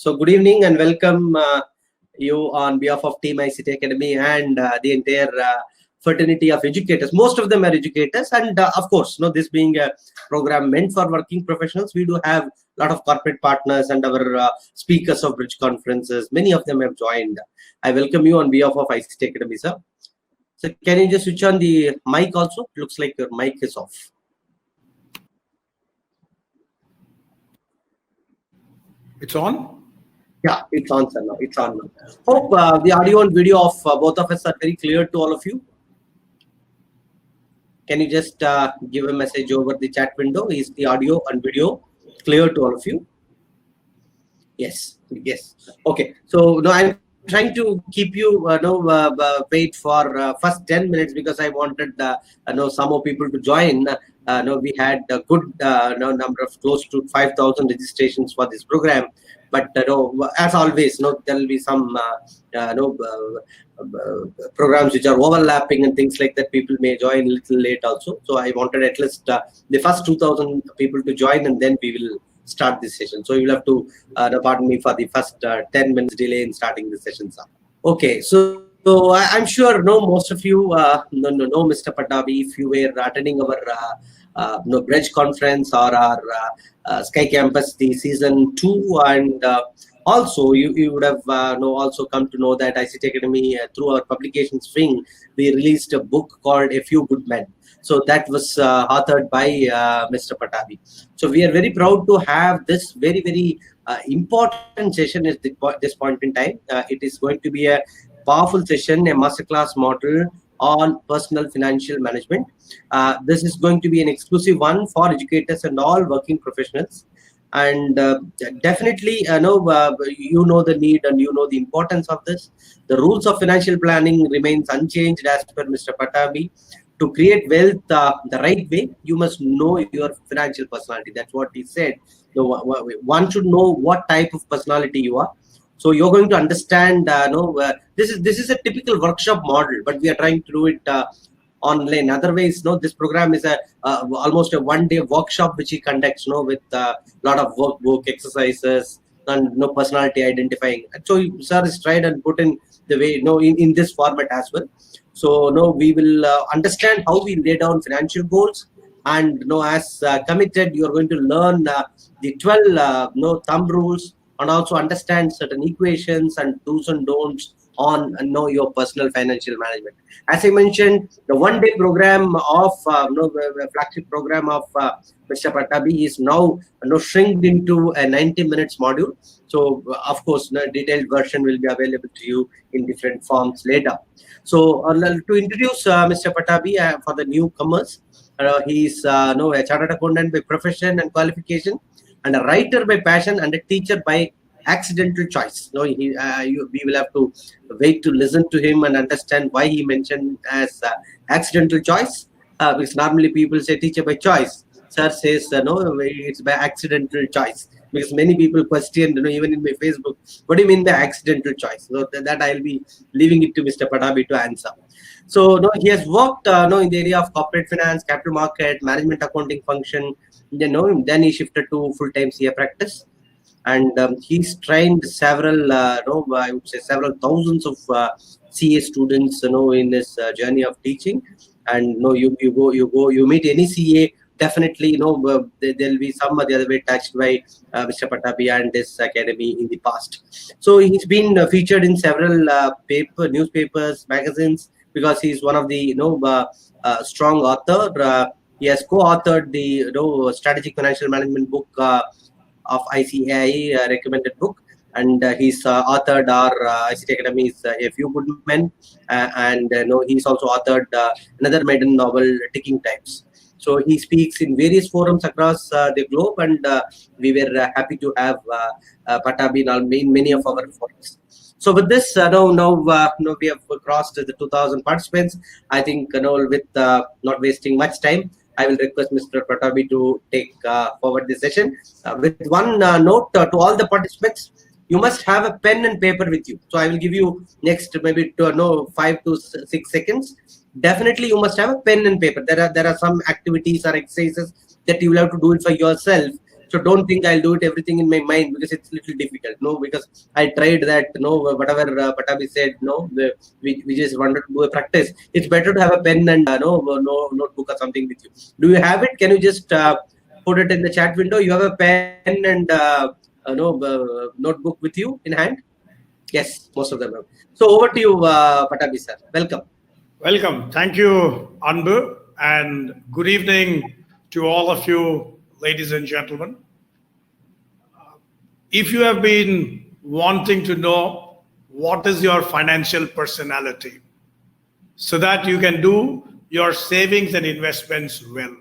So good evening and welcome you on behalf of Team ICT Academy and the entire fraternity of educators. Most of them are educators, and of course, this being a program meant for working professionals, we do have a lot of corporate partners and our speakers of bridge conferences. Many of them have joined. I welcome you on behalf of ICT Academy, sir. So can you just switch on the mic also? It looks like your mic is off. It's on? Yeah, it's on, sir. Now it's on now. Hope the audio and video of both of us are very clear to all of you. Can you just give a message over the chat window? Is the audio and video clear to all of you? Yes, yes. Okay. So now I'm trying to keep you wait for first 10 minutes because I wanted some more people to join. We had a good number of close to 5,000 registrations for this program. But as always, there will be some programs which are overlapping and things like that. People may join a little late also. So I wanted at least the first 2,000 people to join, and then we will start this session. So you will have to pardon me for the first 10 minutes delay in starting the session, sir. Okay, so I'm sure most of you know Mr. Pattabhi if you were attending our bridge conference or our Sky Campus the season 2, and also you would have also come to know that ICT Academy through our publications wing, we released a book called A Few Good Men. So that was authored by Mr. Pattabhi. So we are very proud to have this very, very important session at this point in time. It is going to be a powerful session, a masterclass model on personal financial management. This is going to be an exclusive one for educators and all working professionals. And definitely, you know the need and you know the importance of this. The rules of financial planning remains unchanged as per Mr. Pattabhi. To create wealth the right way, you must know your financial personality. That's what he said. One should know what type of personality you are. So you're going to understand. This is a typical workshop model, but we are trying to do it online. Otherwise, this program is almost a one-day workshop which he conducts, with a lot of workbook exercises and personality identifying. So sir is tried and put in the way, in this format as well. So we will understand how we lay down financial goals, and as committed, you are going to learn the 12 thumb rules, and also understand certain equations and do's and don'ts on your personal financial management. As I mentioned, the one-day program of flagship program of Mr. Pattabhi is now shrinked into a 90 minutes module. So of course, the detailed version will be available to you in different forms later. So to introduce Mr. Pattabhi for the newcomers, he is a chartered accountant by profession and qualification, and a writer by passion, and a teacher by accidental choice. We will have to wait to listen to him and understand why he mentioned as accidental choice, because normally people say teacher by choice. Sir says it's by accidental choice, because many people questioned, even in my Facebook, what do you mean by accidental choice? So that I'll be leaving it to Mr. Pattabhi to answer. So he has worked in the area of corporate finance, capital market, management accounting function. Then he shifted to full-time CA practice, and he's trained several I would say several thousands of CA students in this journey of teaching. And you meet any CA, definitely there'll be some or the other way touched by Mr. Pattabhi and this academy in the past. So he's been featured in several newspapers, magazines, because he's one of the strong author. He has co-authored the strategic financial management book of ICAI recommended book, and he's authored our ICT Academy's A Few Good Men, and he's also authored another maiden novel, Ticking Times. So he speaks in various forums across the globe, and we were happy to have Pattabhi in many of our forums. So with this, we have crossed the 2,000 participants. I think with not wasting much time, I will request Mr. Pattabhi to take forward the session. With one note to all the participants, you must have a pen and paper with you. So I will give you next maybe 5 to 6 seconds. Definitely you must have a pen and paper. There are some activities or exercises that you will have to do it for yourself. So don't think I'll do it everything in my mind, because it's little difficult. No, because I tried that. No, whatever Pattabhi said. No, we just wanted to do a practice. It's better to have a pen and no notebook or something with you. Do you have it? Can you just put it in the chat window? You have a pen and notebook with you in hand? Yes, most of them have. So over to you, Pattabhi sir. Welcome. Welcome. Thank you, Anbu, and good evening to all of you, ladies and gentlemen. If you have been wanting to know what is your financial personality, so that you can do your savings and investments well.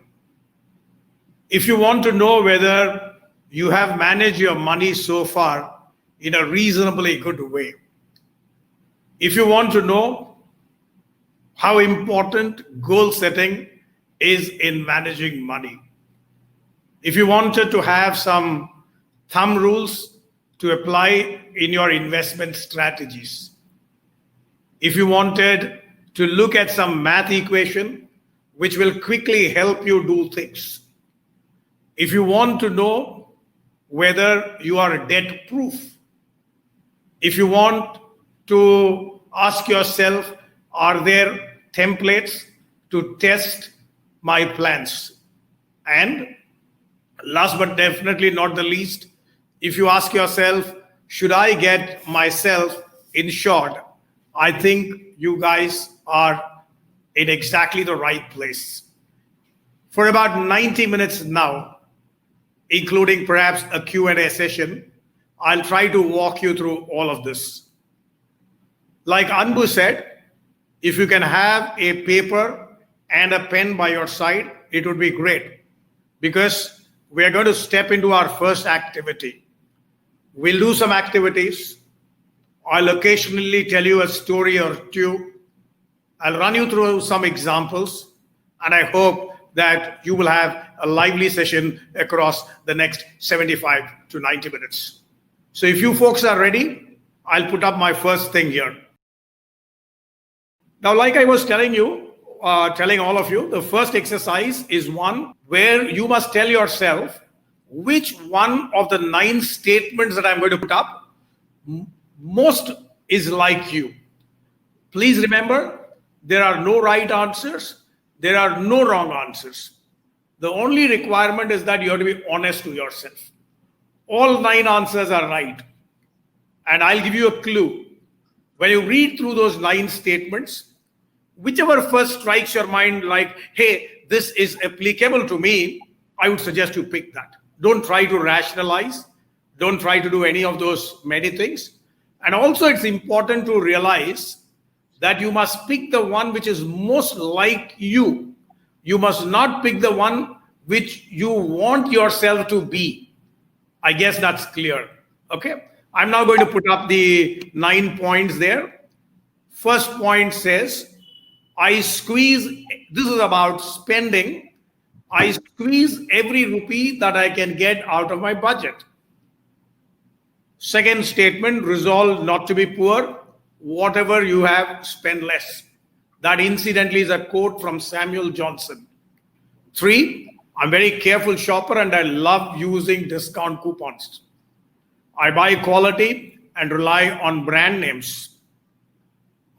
If you want to know whether you have managed your money so far in a reasonably good way, if you want to know how important goal setting is in managing money, if you wanted to have some thumb rules to apply in your investment strategies, if you wanted to look at some math equation which will quickly help you do things, if you want to know whether you are debt proof, if you want to ask yourself, are there templates to test my plans? And last but definitely not the least, if you ask yourself, should I get myself insured? I think you guys are in exactly the right place. For about 90 minutes now, including perhaps a Q&A session, I'll try to walk you through all of this. Like Anbu said, if you can have a paper and a pen by your side, it would be great, because we are going to step into our first activity. We'll do some activities. I'll occasionally tell you a story or two. I'll run you through some examples, and I hope that you will have a lively session across the next 75 to 90 minutes. So if you folks are ready, I'll put up my first thing here. Now, like I was telling you, telling all of you, the first exercise is one where you must tell yourself which one of the 9 statements that I'm going to put up most is like you. Please remember, there are no right answers. There are no wrong answers. The only requirement is that you have to be honest to yourself. All 9 answers are right. And I'll give you a clue. When you read through those 9 statements, whichever first strikes your mind like, hey, this is applicable to me, I would suggest you pick that. Don't try to rationalize. Don't try to do any of those many things. And also it's important to realize that you must pick the one which is most like you. You must not pick the one which you want yourself to be. I guess that's clear. Okay. I'm now going to put up the 9 points there. First point says, I squeeze, this is about spending. I squeeze every rupee that I can get out of my budget. Second statement, resolve not to be poor. Whatever you have, spend less. That incidentally is a quote from Samuel Johnson. 3, I'm very careful shopper and I love using discount coupons. I buy quality and rely on brand names.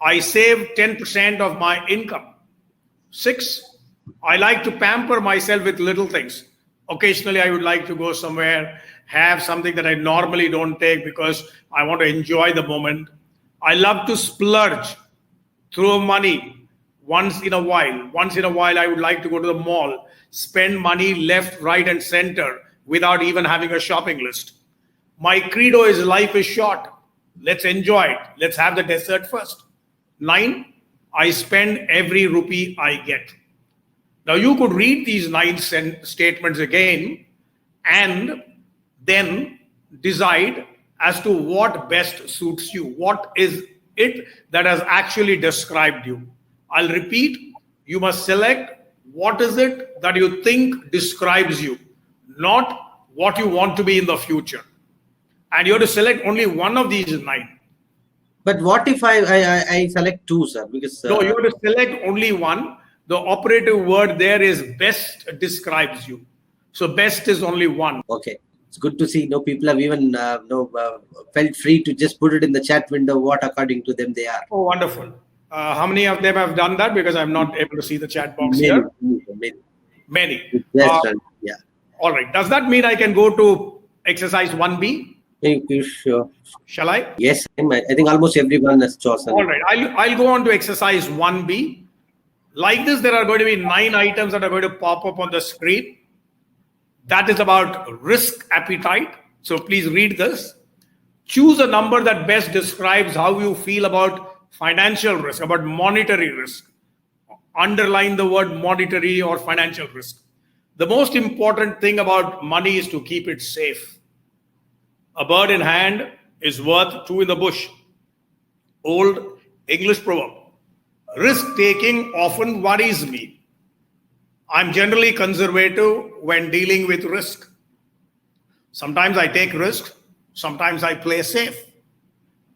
I save 10% of my income. 6, I like to pamper myself with little things. Occasionally, I would like to go somewhere, have something that I normally don't take because I want to enjoy the moment. I love to splurge, throw money once in a while. Once in a while, I would like to go to the mall, spend money left, right, and center without even having a shopping list. My credo is life is short. Let's enjoy it. Let's have the dessert first. 9, I spend every rupee I get. Now you could read these 9 statements again and then decide as to what best suits you. What is it that has actually described you? I'll repeat, you must select what is it that you think describes you, not what you want to be in the future. And you have to select only one of these 9. But what if I select 2, sir? Because no, you have to select only one. The operative word there is best describes you. So best is only one. Okay. It's good to see. People have even felt free to just put it in the chat window what according to them they are. Oh, wonderful. How many of them have done that? Because I'm not able to see the chat box Many, here. many. Many. Yes, yeah. All right. Does that mean I can go to exercise 1B? Sure. Shall I? Yes, I think almost everyone has chosen. All right. I'll go on to exercise 1B. Like this, there are going to be 9 items that are going to pop up on the screen. That is about risk appetite. So please read this. Choose a number that best describes how you feel about financial risk, about monetary risk. Underline the word monetary or financial risk. The most important thing about money is to keep it safe. A bird in hand is worth 2 in the bush. Old English proverb. Risk taking often worries me. I'm generally conservative when dealing with risk. Sometimes I take risks, sometimes I play safe.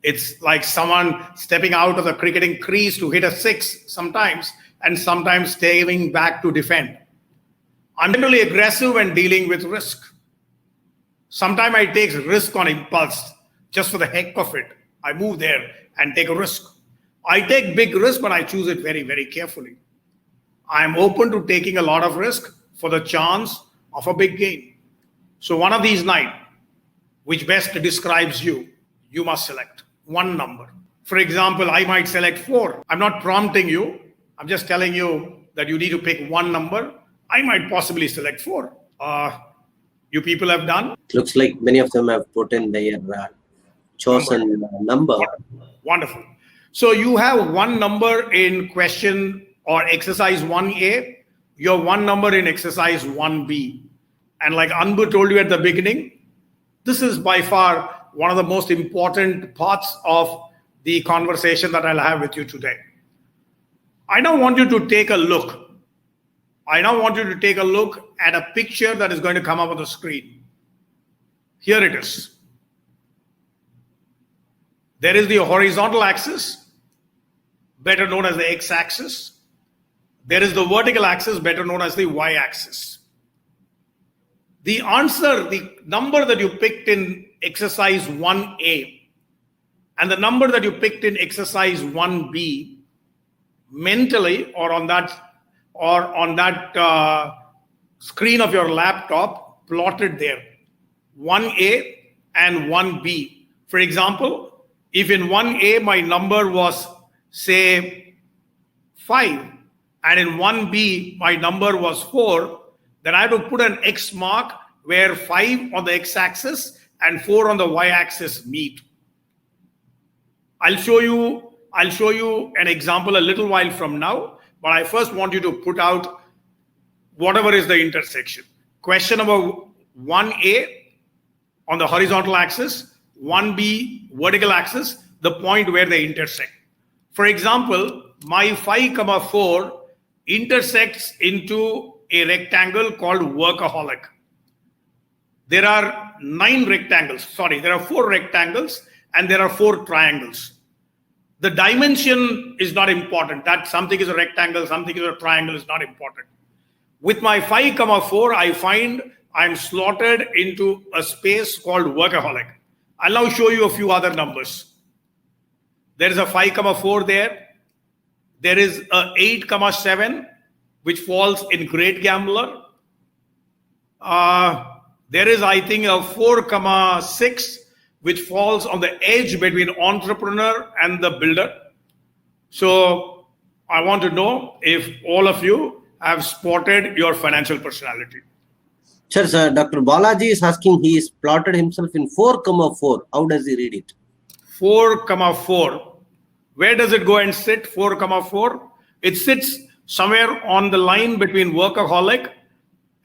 It's like someone stepping out of the cricketing crease to hit a 6 sometimes, and sometimes staying back to defend. I'm generally aggressive when dealing with risk. Sometimes I take risk on impulse, just for the heck of it. I move there and take a risk. I take big risk, but I choose it very, very carefully. I'm open to taking a lot of risk for the chance of a big gain. So one of these 9, which best describes you, you must select one number. For example, I might select 4. I'm not prompting you. I'm just telling you that you need to pick one number. I might possibly select 4. You people have done? Looks like many of them have put in their chosen number. Wonderful. So you have one number in question or exercise 1A, you have one number in exercise 1B. And like Anbu told you at the beginning, this is by far one of the most important parts of the conversation that I'll have with you today. I now want you to take a look. I now want you to take a look at a picture that is going to come up on the screen. Here it is. There is the horizontal axis, better known as the x-axis. There is the vertical axis, better known as the y-axis. The answer, the number that you picked in exercise 1A and the number that you picked in exercise 1B, mentally or on that screen of your laptop, plotted there, 1A and 1B. For example, if in 1A my number was, say, 5, and in 1B my number was 4, then I have to put an X mark where 5 on the x-axis and 4 on the y-axis meet. I'll show you an example a little while from now, but I first want you to put out whatever is the intersection. Question number 1A on the horizontal axis, 1B vertical axis, the point where they intersect. For example, my 5, 4 intersects into a rectangle called workaholic. There are 9 rectangles. Sorry, there are 4 rectangles and there are 4 triangles. The dimension is not important. That something is a rectangle, something is a triangle is not important. With my 5, 4, I find I'm slotted into a space called workaholic. I'll now show you a few other numbers. There is a 5, 4 there. There is a 8, 7, which falls in great gambler. There is, I think, a 4, 6, which falls on the edge between entrepreneur and the builder. So I want to know if all of you have spotted your financial personality. Sure, sir. Dr. Balaji is asking, he is plotted himself in 4, 4. How does he read it? 4, 4. Where does it go and sit, 4, 4? It sits somewhere on the line between workaholic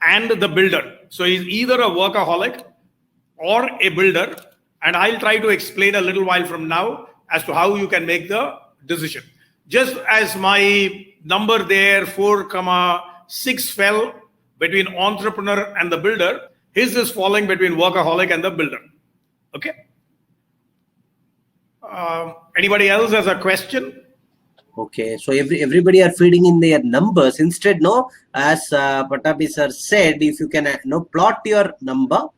and the builder. So he's either a workaholic or a builder. And I'll try to explain a little while from now as to how you can make the decision. Just as my number there, 4, 6 fell between entrepreneur and the builder, his is falling between workaholic and the builder. Okay. Anybody else has a question? Okay, so everybody are feeding in their numbers. Instead, no, as Pattabhi sir said, if you can plot your number,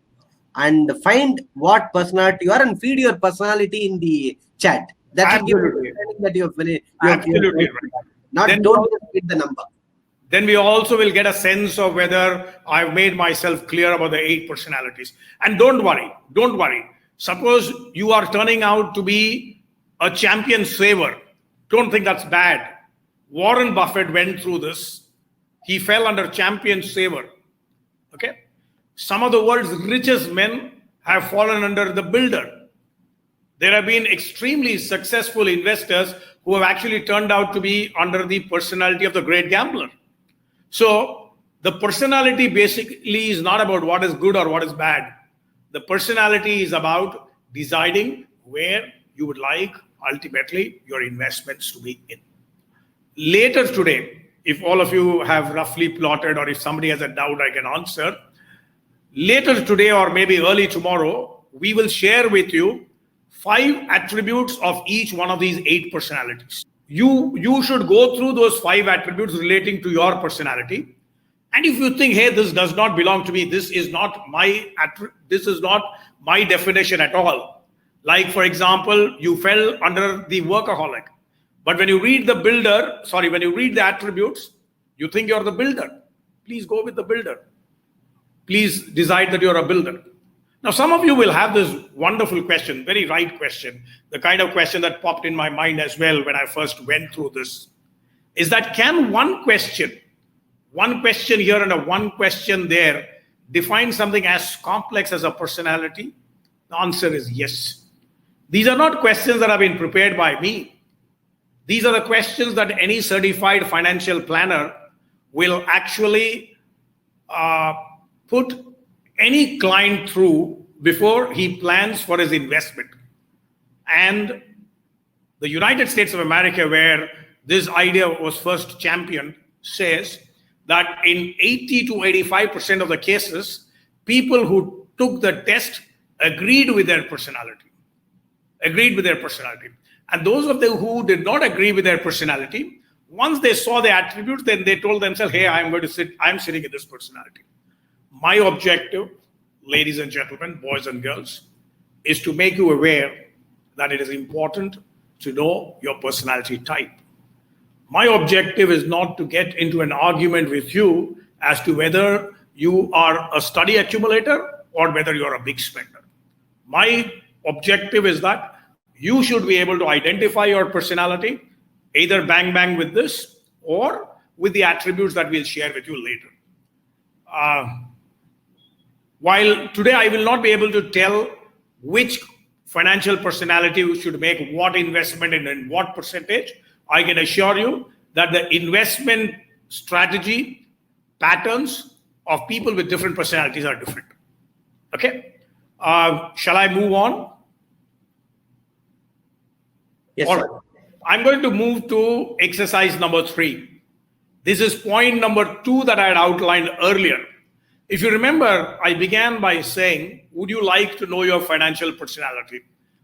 and find what personality you are and feed your personality in the chat. That will give you Absolutely. understanding that Absolutely right. not Then don't just read the number. Then we also will get a sense of whether I've made myself clear about the 8 personalities. And don't worry. Suppose you are turning out to be a champion saver. Don't think that's bad. Warren Buffett went through this. He fell under champion saver. Okay. Some of the world's richest men have fallen under the builder. There have been extremely successful investors who have actually turned out to be under the personality of the great gambler. So the personality basically is not about what is good or what is bad. The personality is about deciding where you would like ultimately your investments to be in. Later today, if all of you have roughly plotted or if somebody has a doubt I can answer, later today or maybe early tomorrow, we will share with you 5 attributes of each one of these 8 personalities. You should go through those 5 attributes relating to your personality. And if you think, hey, this does not belong to me, this is not my definition at all. Like, for example, you fell under the workaholic. But when you read the attributes, you think you're the builder. Please go with the builder. Please decide that you're a builder. Now, some of you will have this wonderful question, very right question, the kind of question that popped in my mind as well when I first went through this, is that can one question here and a one question there define something as complex as a personality? The answer is yes. These are not questions that have been prepared by me. These are the questions that any certified financial planner will actually put any client through before he plans for his investment. And the United States of America, where this idea was first championed, says that in 80 to 85% of the cases, people who took the test agreed with their personality. And those of them who did not agree with their personality, once they saw the attributes, then they told themselves, hey, I'm sitting in this personality. My objective, ladies and gentlemen, boys and girls, is to make you aware that it is important to know your personality type. My objective is not to get into an argument with you as to whether you are a steady accumulator or whether you're a big spender. My objective is that you should be able to identify your personality, either bang with this or with the attributes that we'll share with you later. While today I will not be able to tell which financial personality should make what investment and in what percentage, I can assure you that the investment strategy patterns of people with different personalities are different. Okay? Shall I move on? Yes, All sir. right. I'm going to move to exercise number 3. This is point number 2 that I had outlined earlier. If you remember, I began by saying, would you like to know your financial personality?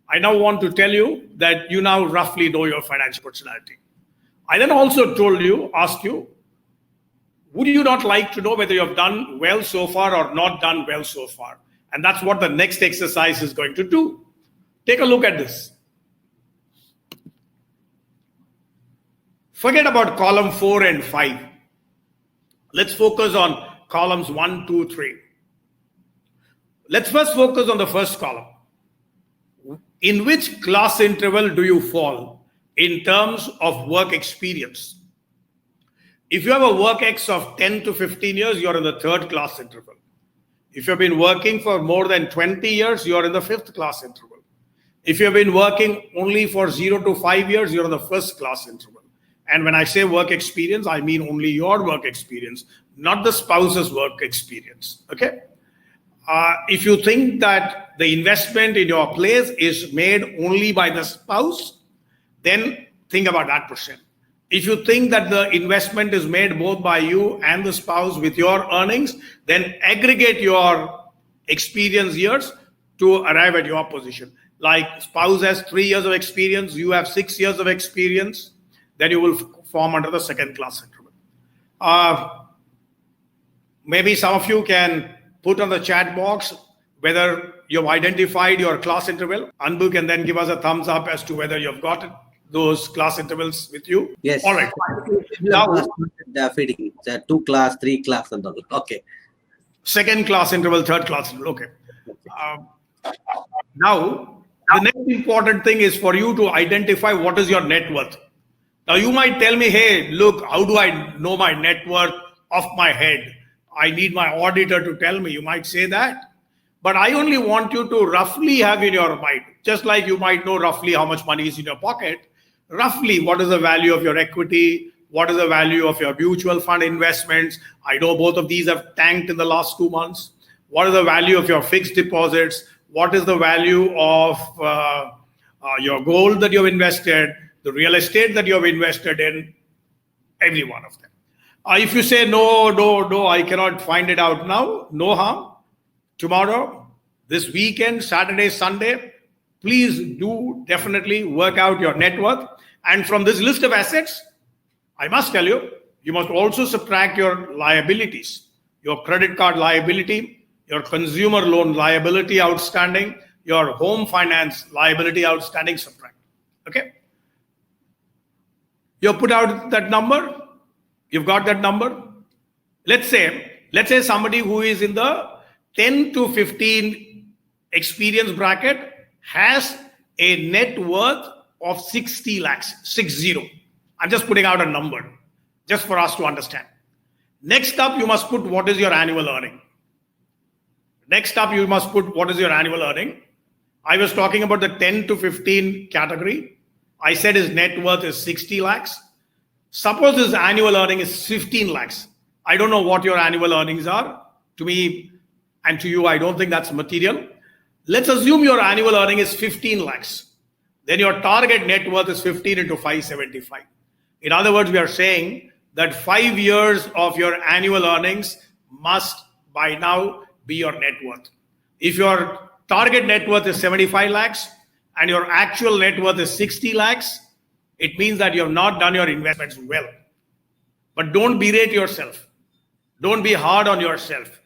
I now want to tell you that you now roughly know your financial personality. I then also asked you, would you not like to know whether you have done well so far or not done well so far? And that's what the next exercise is going to do. Take a look at this. Forget about column 4 and 5. Let's focus on columns 1, 2, 3. Let's first focus on the first column. In which class interval do you fall in terms of work experience? If you have a work X of 10 to 15 years, you're in the 3rd class interval. If you've been working for more than 20 years, you're in the 5th class interval. If you've been working only for 0 to 5 years, you're in the 1st class interval. And when I say work experience, I mean only your work experience, not the spouse's work experience. Okay? If you think that the investment in your place is made only by the spouse, then think about that percent. If you think that the investment is made both by you and the spouse with your earnings, then aggregate your experience years to arrive at your position. Like spouse has 3 years of experience, you have 6 years of experience, then you will form under the 2nd class interval. Maybe some of you can put on the chat box whether you've identified your class interval. Anbu can then give us a thumbs up as to whether you've got those class intervals with you. Yes. All right. Now, feeding 2 class, 3 class, and all. Okay. Second class interval, third class interval. Okay. Now, the next important thing is for you to identify what is your net worth. Now, you might tell me, hey, look, how do I know my net worth off my head? I need my auditor to tell me. You might say that. But I only want you to roughly have in your mind, just like you might know roughly how much money is in your pocket, roughly what is the value of your equity, what is the value of your mutual fund investments. I know both of these have tanked in the last 2 months. What is the value of your fixed deposits? What is the value of your gold that you've invested, the real estate that you've invested in, every one of them. If you say, no, I cannot find it out now, no harm. Tomorrow, this weekend, Saturday, Sunday, please do definitely work out your net worth. And from this list of assets, I must tell you, you must also subtract your liabilities, your credit card liability, your consumer loan liability outstanding, your home finance liability outstanding, subtract. Okay? You put out that number. You've got that number. Let's say somebody who is in the 10 to 15 experience bracket has a net worth of 60 lakhs, 60. I'm just putting out a number just for us to understand. Next up, you must put what is your annual earning. Next up, you must put what is your annual earning. I was talking about the 10 to 15 category. I said his net worth is 60 lakhs. Suppose his annual earning is 15 lakhs. I don't know what your annual earnings are. To me and to you, I don't think that's material. Let's assume your annual earning is 15 lakhs. Then your target net worth is 15 into 575. In other words, we are saying that 5 years of your annual earnings must by now be your net worth. If your target net worth is 75 lakhs and your actual net worth is 60 lakhs, it means that you have not done your investments well. But don't berate yourself. Don't be hard on yourself.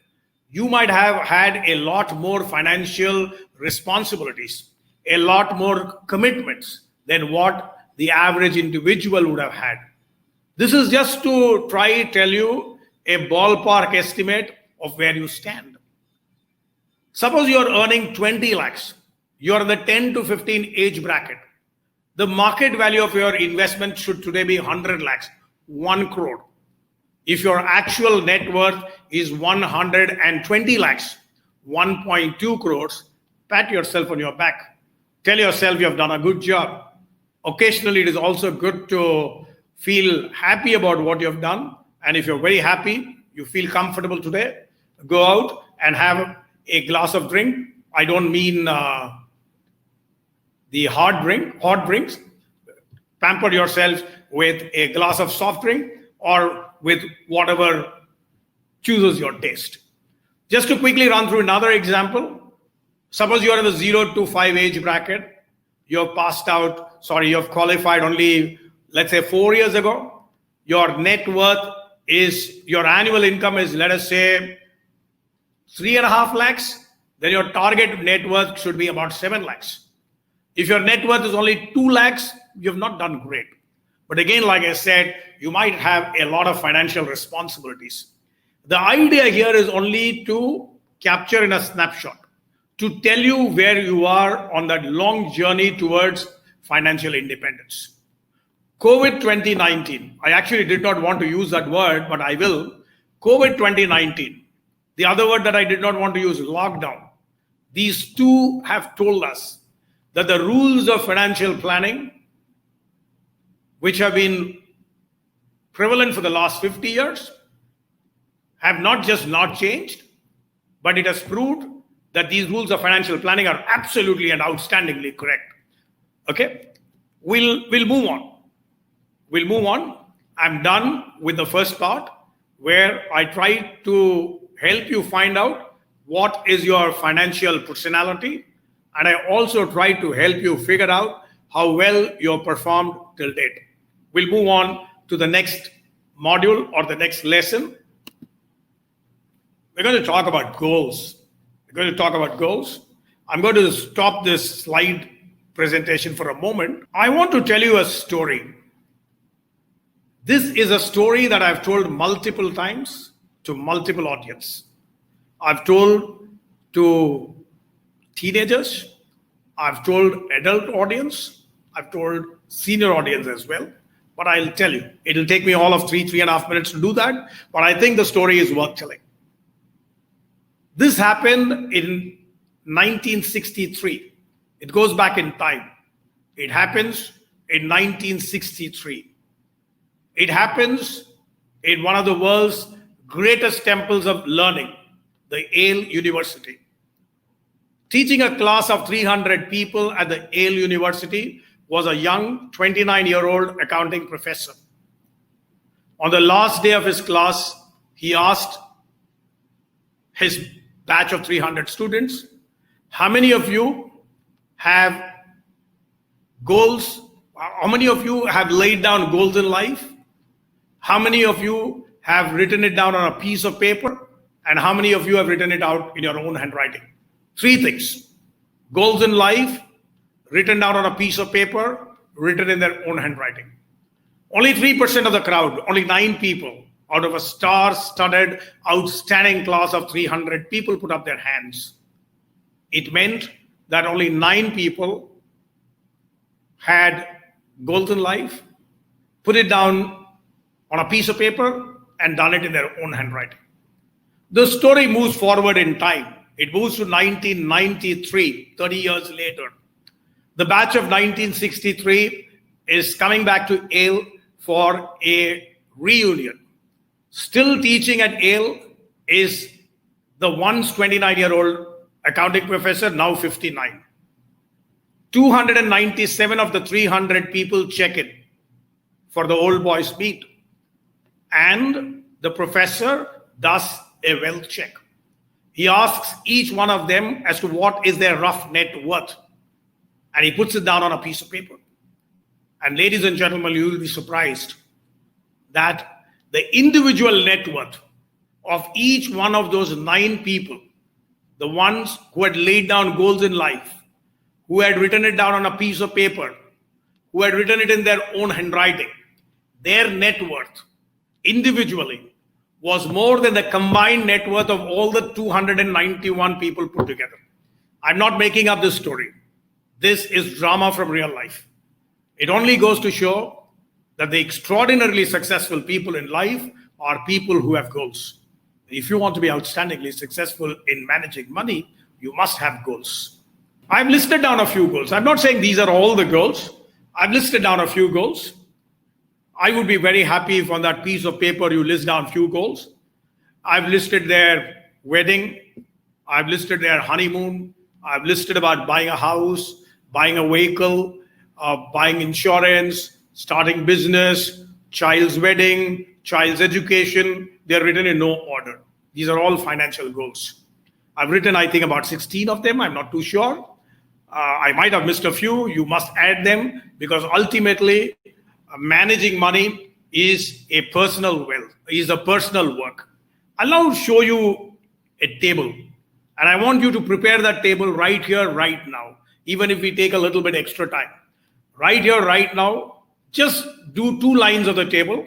You might have had a lot more financial responsibilities, a lot more commitments than what the average individual would have had. This is just to try to tell you a ballpark estimate of where you stand. Suppose you are earning 20 lakhs. You are in the 10 to 15 age bracket. The market value of your investment should today be 100 lakhs, 1 crore. If your actual net worth is 120 lakhs, 1.2 crores, pat yourself on your back. Tell yourself you have done a good job. Occasionally, it is also good to feel happy about what you have done. And if you're very happy, you feel comfortable today, go out and have a glass of drink. I don't mean the hot drinks. Pamper yourself with a glass of soft drink or with whatever chooses your taste. Just to quickly run through another example. Suppose you are in the 0 to 5 age bracket. You've qualified only, let's say, 4 years ago. Your net worth is, your annual income is, let us say, 3.5 lakhs. Then your target net worth should be about 7 lakhs. If your net worth is only 2 lakhs, you have not done great. But again, like I said, you might have a lot of financial responsibilities. The idea here is only to capture in a snapshot, to tell you where you are on that long journey towards financial independence. COVID 2019, I actually did not want to use that word, but I will. COVID 2019. The other word that I did not want to use is lockdown. These two have told us that the rules of financial planning, which have been prevalent for the last 50 years, have not just not changed, but it has proved that these rules of financial planning are absolutely and outstandingly correct. Okay? We'll move on. We'll move on. I'm done with the first part where I try to help you find out what is your financial personality, and I also try to help you figure out how well you performed till date. We'll move on to the next module or the next lesson. We're going to talk about goals. We're going to talk about goals. I'm going to stop this slide presentation for a moment. I want to tell you a story. This is a story that I've told multiple times to multiple audience. I've told to teenagers, I've told adult audience, I've told senior audience as well. But I'll tell you, it'll take me all of 3.5 minutes to do that. But I think the story is worth telling. This happened in 1963. It goes back in time. It happens in 1963. It happens in one of the world's greatest temples of learning, the Yale University. Teaching a class of 300 people at the Yale University was a young 29-year-old accounting professor. On the last day of his class, he asked his batch of 300 students, how many of you have goals? How many of you have laid down goals in life? How many of you have written it down on a piece of paper? And how many of you have written it out in your own handwriting? 3 things. Goals in life, written down on a piece of paper, written in their own handwriting. Only 3% of the crowd, only 9 people out of a star-studded, outstanding class of 300 people put up their hands. It meant that only 9 people had goals in life, put it down on a piece of paper, and done it in their own handwriting. The story moves forward in time. It moves to 1993, 30 years later. The batch of 1963 is coming back to Yale for a reunion. Still teaching at Yale is the once 29-year-old accounting professor, now 59. 297 of the 300 people check in for the old boys meet. And the professor does a wealth check. He asks each one of them as to what is their rough net worth. And he puts it down on a piece of paper. And ladies and gentlemen, you will be surprised that the individual net worth of each one of those 9 people, the ones who had laid down goals in life, who had written it down on a piece of paper, who had written it in their own handwriting, their net worth individually was more than the combined net worth of all the 291 people put together. I'm not making up this story. This is drama from real life. It only goes to show that the extraordinarily successful people in life are people who have goals. If you want to be outstandingly successful in managing money, you must have goals. I've listed down a few goals. I'm not saying these are all the goals. I've listed down a few goals. I would be very happy if on that piece of paper you list down a few goals. I've listed their wedding. I've listed their honeymoon. I've listed about buying a house, buying a vehicle, buying insurance, starting business, child's wedding, child's education. They're written in no order. These are all financial goals. I've written, I think, about 16 of them. I'm not too sure. I might have missed a few. You must add them because ultimately, managing money is a personal wealth, is a personal work. I'll now show you a table. And I want you to prepare that table right here, right now, even if we take a little bit extra time. Right here, right now, just do 2 lines of the table.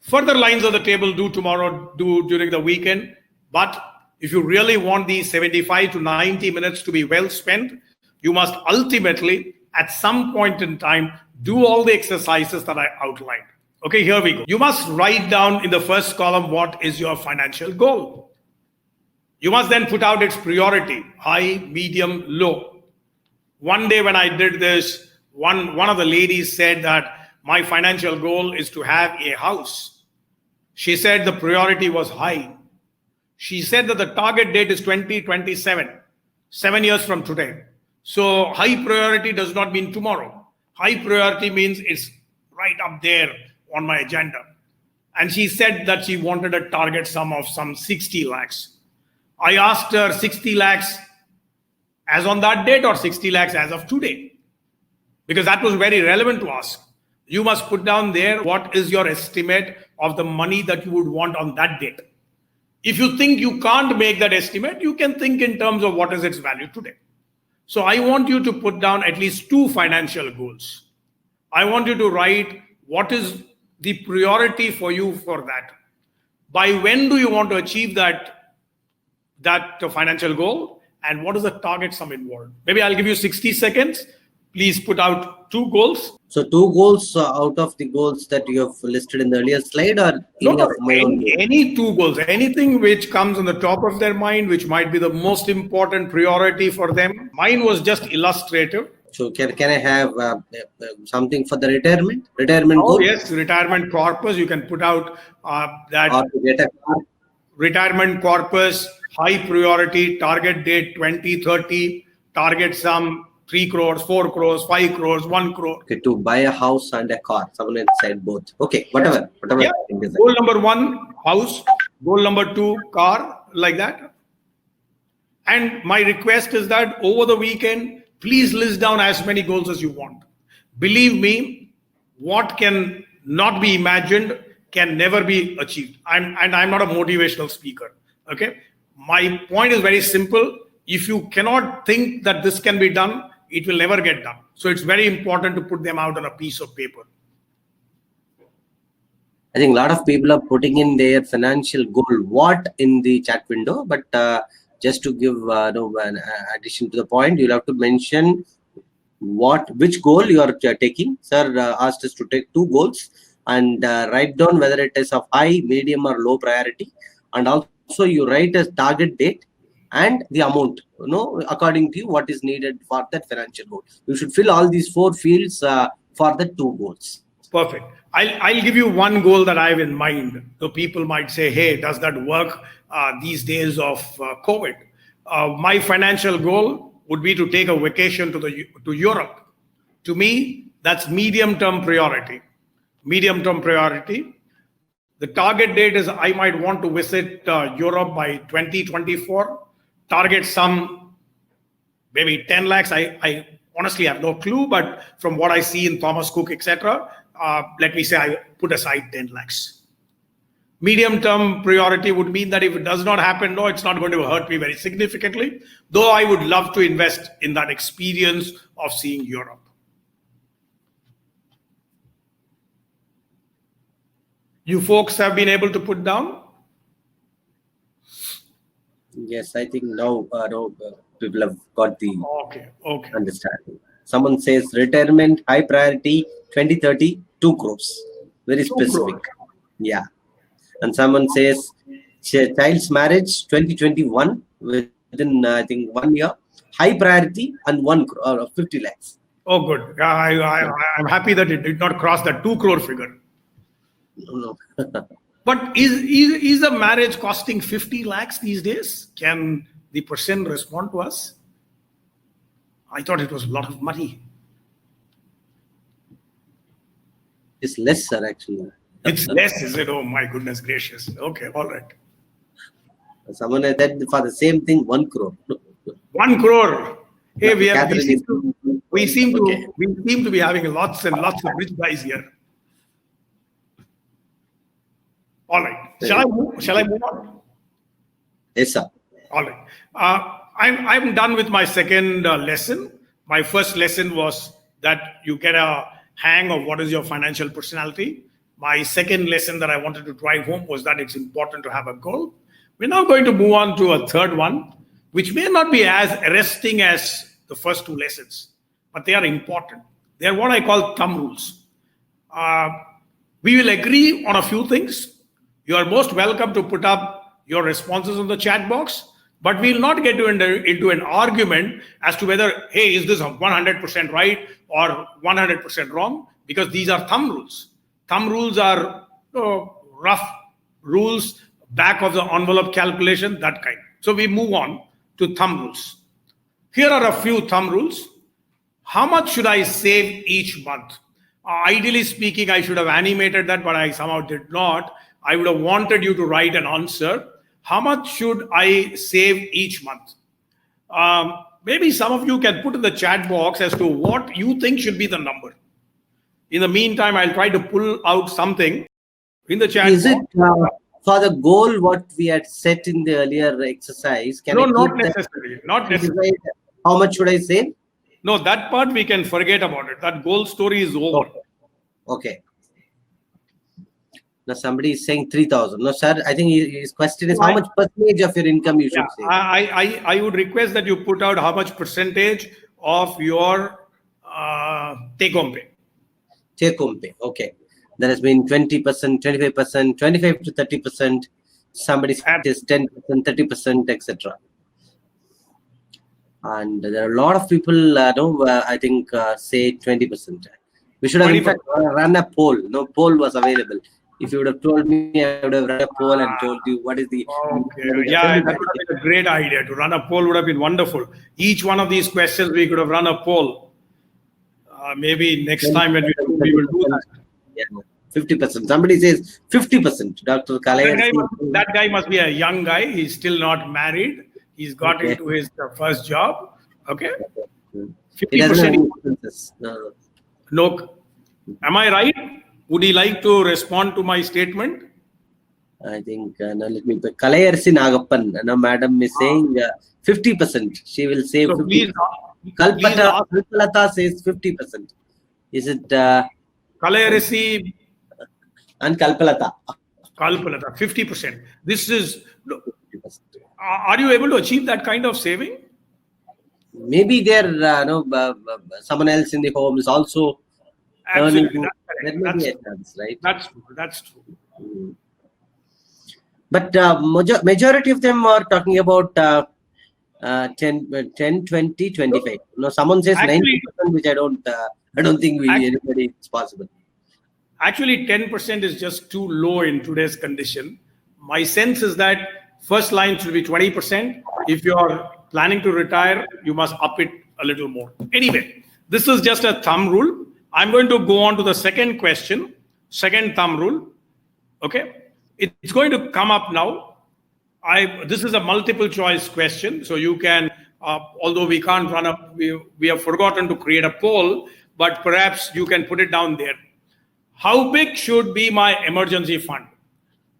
Further lines of the table do tomorrow, do during the weekend. But if you really want these 75 to 90 minutes to be well spent, you must ultimately, at some point in time, do all the exercises that I outlined. Okay, here we go. You must write down in the first column what is your financial goal. You must then put out its priority, high, medium, low. One day when I did this, one of the ladies said that my financial goal is to have a house. She said the priority was high. She said that the target date is 2027, 7 years from today. So high priority does not mean tomorrow. High priority means it's right up there on my agenda. And she said that she wanted a target sum of some 60 lakhs. I asked her 60 lakhs as on that date or 60 lakhs as of today? Because that was very relevant to ask. You must put down there what is your estimate of the money that you would want on that date. If you think you can't make that estimate, you can think in terms of what is its value today. So I want you to put down at least 2 financial goals. I want you to write what is the priority for you for that. By when do you want to achieve that financial goal, and what is the target sum involved? Maybe I'll give you 60 seconds. Please put out 2 goals. So 2 goals out of the goals that you have listed in the earlier slide, or any 2 goals, anything which comes on the top of their mind, which might be the most important priority for them. Mine was just illustrative. So can I have something for the retirement goal? Yes, retirement corpus. You can put out that. Or to get a car. Retirement corpus, high priority, target date 2030, target sum 3 crores, 4 crores, 5 crores, 1 crore. Okay, to buy a house and a car. Someone had said both. Okay, whatever. Yeah. Goal number 1, house. Goal number 2, car, like that. And my request is that over the weekend, please list down as many goals as you want. Believe me, what can not be imagined can never be achieved. I'm not a motivational speaker. Okay. My point is very simple. If you cannot think that this can be done, it will never get done. So it's very important to put them out on a piece of paper. I think a lot of people are putting in their financial goal what in the chat window, but just to give an addition to the point, you'll have to mention which goal you are taking. Sir asked us to take 2 goals and write down whether it is of high, medium or low priority, and also you write a target date and the amount, according to you, what is needed for that financial goal. You should fill all these 4 fields for the 2 goals. Perfect. I'll give you 1 goal that I have in mind. So people might say, hey, does that work these days of COVID? My financial goal would be to take a vacation to Europe. To me, that's medium-term priority. Medium-term priority. The target date is I might want to visit Europe by 2024. Target sum, maybe 10 lakhs. I honestly have no clue, but from what I see in Thomas Cook, etc., let me say I put aside 10 lakhs. Medium-term priority would mean that if it does not happen, no, it's not going to hurt me very significantly, though I would love to invest in that experience of seeing Europe. You folks have been able to put down? Yes, I think now people have got the understanding. Someone says retirement, high priority, 2030, 2 crores. Very specific. Yeah. And someone says child's marriage, 2021, within, I think, 1 year, high priority and 1 crore, 50 lakhs. Oh, good. I'm happy that it did not cross the 2 crore figure. No. But is a marriage costing 50 lakhs these days? Can the person respond to us? I thought it was a lot of money. It's less, sir, actually. It's less, is it? Oh, my goodness gracious. Okay, all right. Someone has said for the same thing, 1 crore. 1 crore. Hey, we seem to be having lots and lots of rich guys here. All right. Shall I move on? Yes, sir. All right. I'm done with my second lesson. My first lesson was that you get a hang of what is your financial personality. My second lesson that I wanted to drive home was that it's important to have a goal. We're now going to move on to a third one, which may not be as arresting as the first 2 lessons, but they are important. They are what I call thumb rules. We will agree on a few things. You are most welcome to put up your responses on the chat box, but we will not get into an argument as to whether, hey, is this 100% right or 100% wrong? Because these are thumb rules. Thumb rules are rough rules, back of the envelope calculation, that kind. So we move on to thumb rules. Here are a few thumb rules. How much should I save each month? Ideally speaking, I should have animated that, but I somehow did not. I would have wanted you to write an answer. How much should I save each month? Maybe some of you can put in the chat box as to what you think should be the number. In the meantime, I'll try to pull out something in the chat box. for the goal what we had set in the earlier exercise, can No, I keep not that necessarily. Not and necessarily. decide how much should I save? No, that part we can forget about it. That goal story is over. Okay. Now somebody is saying 3,000. No, sir. I think his question is No, how much percentage of your income you yeah, should save. I would request that you put out how much percentage of your take home pay. Take home pay. Okay. There has been 20%, 25%, 25 to 30%. Somebody says 10%, 30%, etc. And there are a lot of people, I think, say 20%. We should have, in 20%. fact, run a poll. No poll was available. If you would have told me, I would have run a poll and told you what is the. Okay. Yeah, that would have been a great idea. To run a poll would have been wonderful. Each one of these questions, we could have run a poll. Maybe next time when we will do that. Yeah, 50%. Somebody says 50%. Dr. Kalai. That guy must be a young guy. He's still not married. He's got into his first job. Okay. 50%. No. Am I right? Would he like to respond to my statement? I think, now let me. Kalayarsi Nagappan, madam is saying 50%. She will say So 50%. Kalpalata says 50%. Is it Kalayarsi and Kalpalata? Kalpalata, 50%. This is. Are you able to achieve that kind of saving? Maybe there, someone else in the home is also Absolutely. earning. That may be a chance, right? That's true. But majority of them are talking about 10, 20, 25. No, someone says 90%, which I don't think anybody it's possible. Actually, 10% is just too low in today's condition. My sense is that first line should be 20%. If you are planning to retire, you must up it a little more. Anyway, this is just a thumb rule. I'm going to go on to the second question, second thumb rule. Okay. It's going to come up now. This is a multiple choice question. So you can, although we can't run up, we have forgotten to create a poll, but perhaps you can put it down there. How big should be my emergency fund?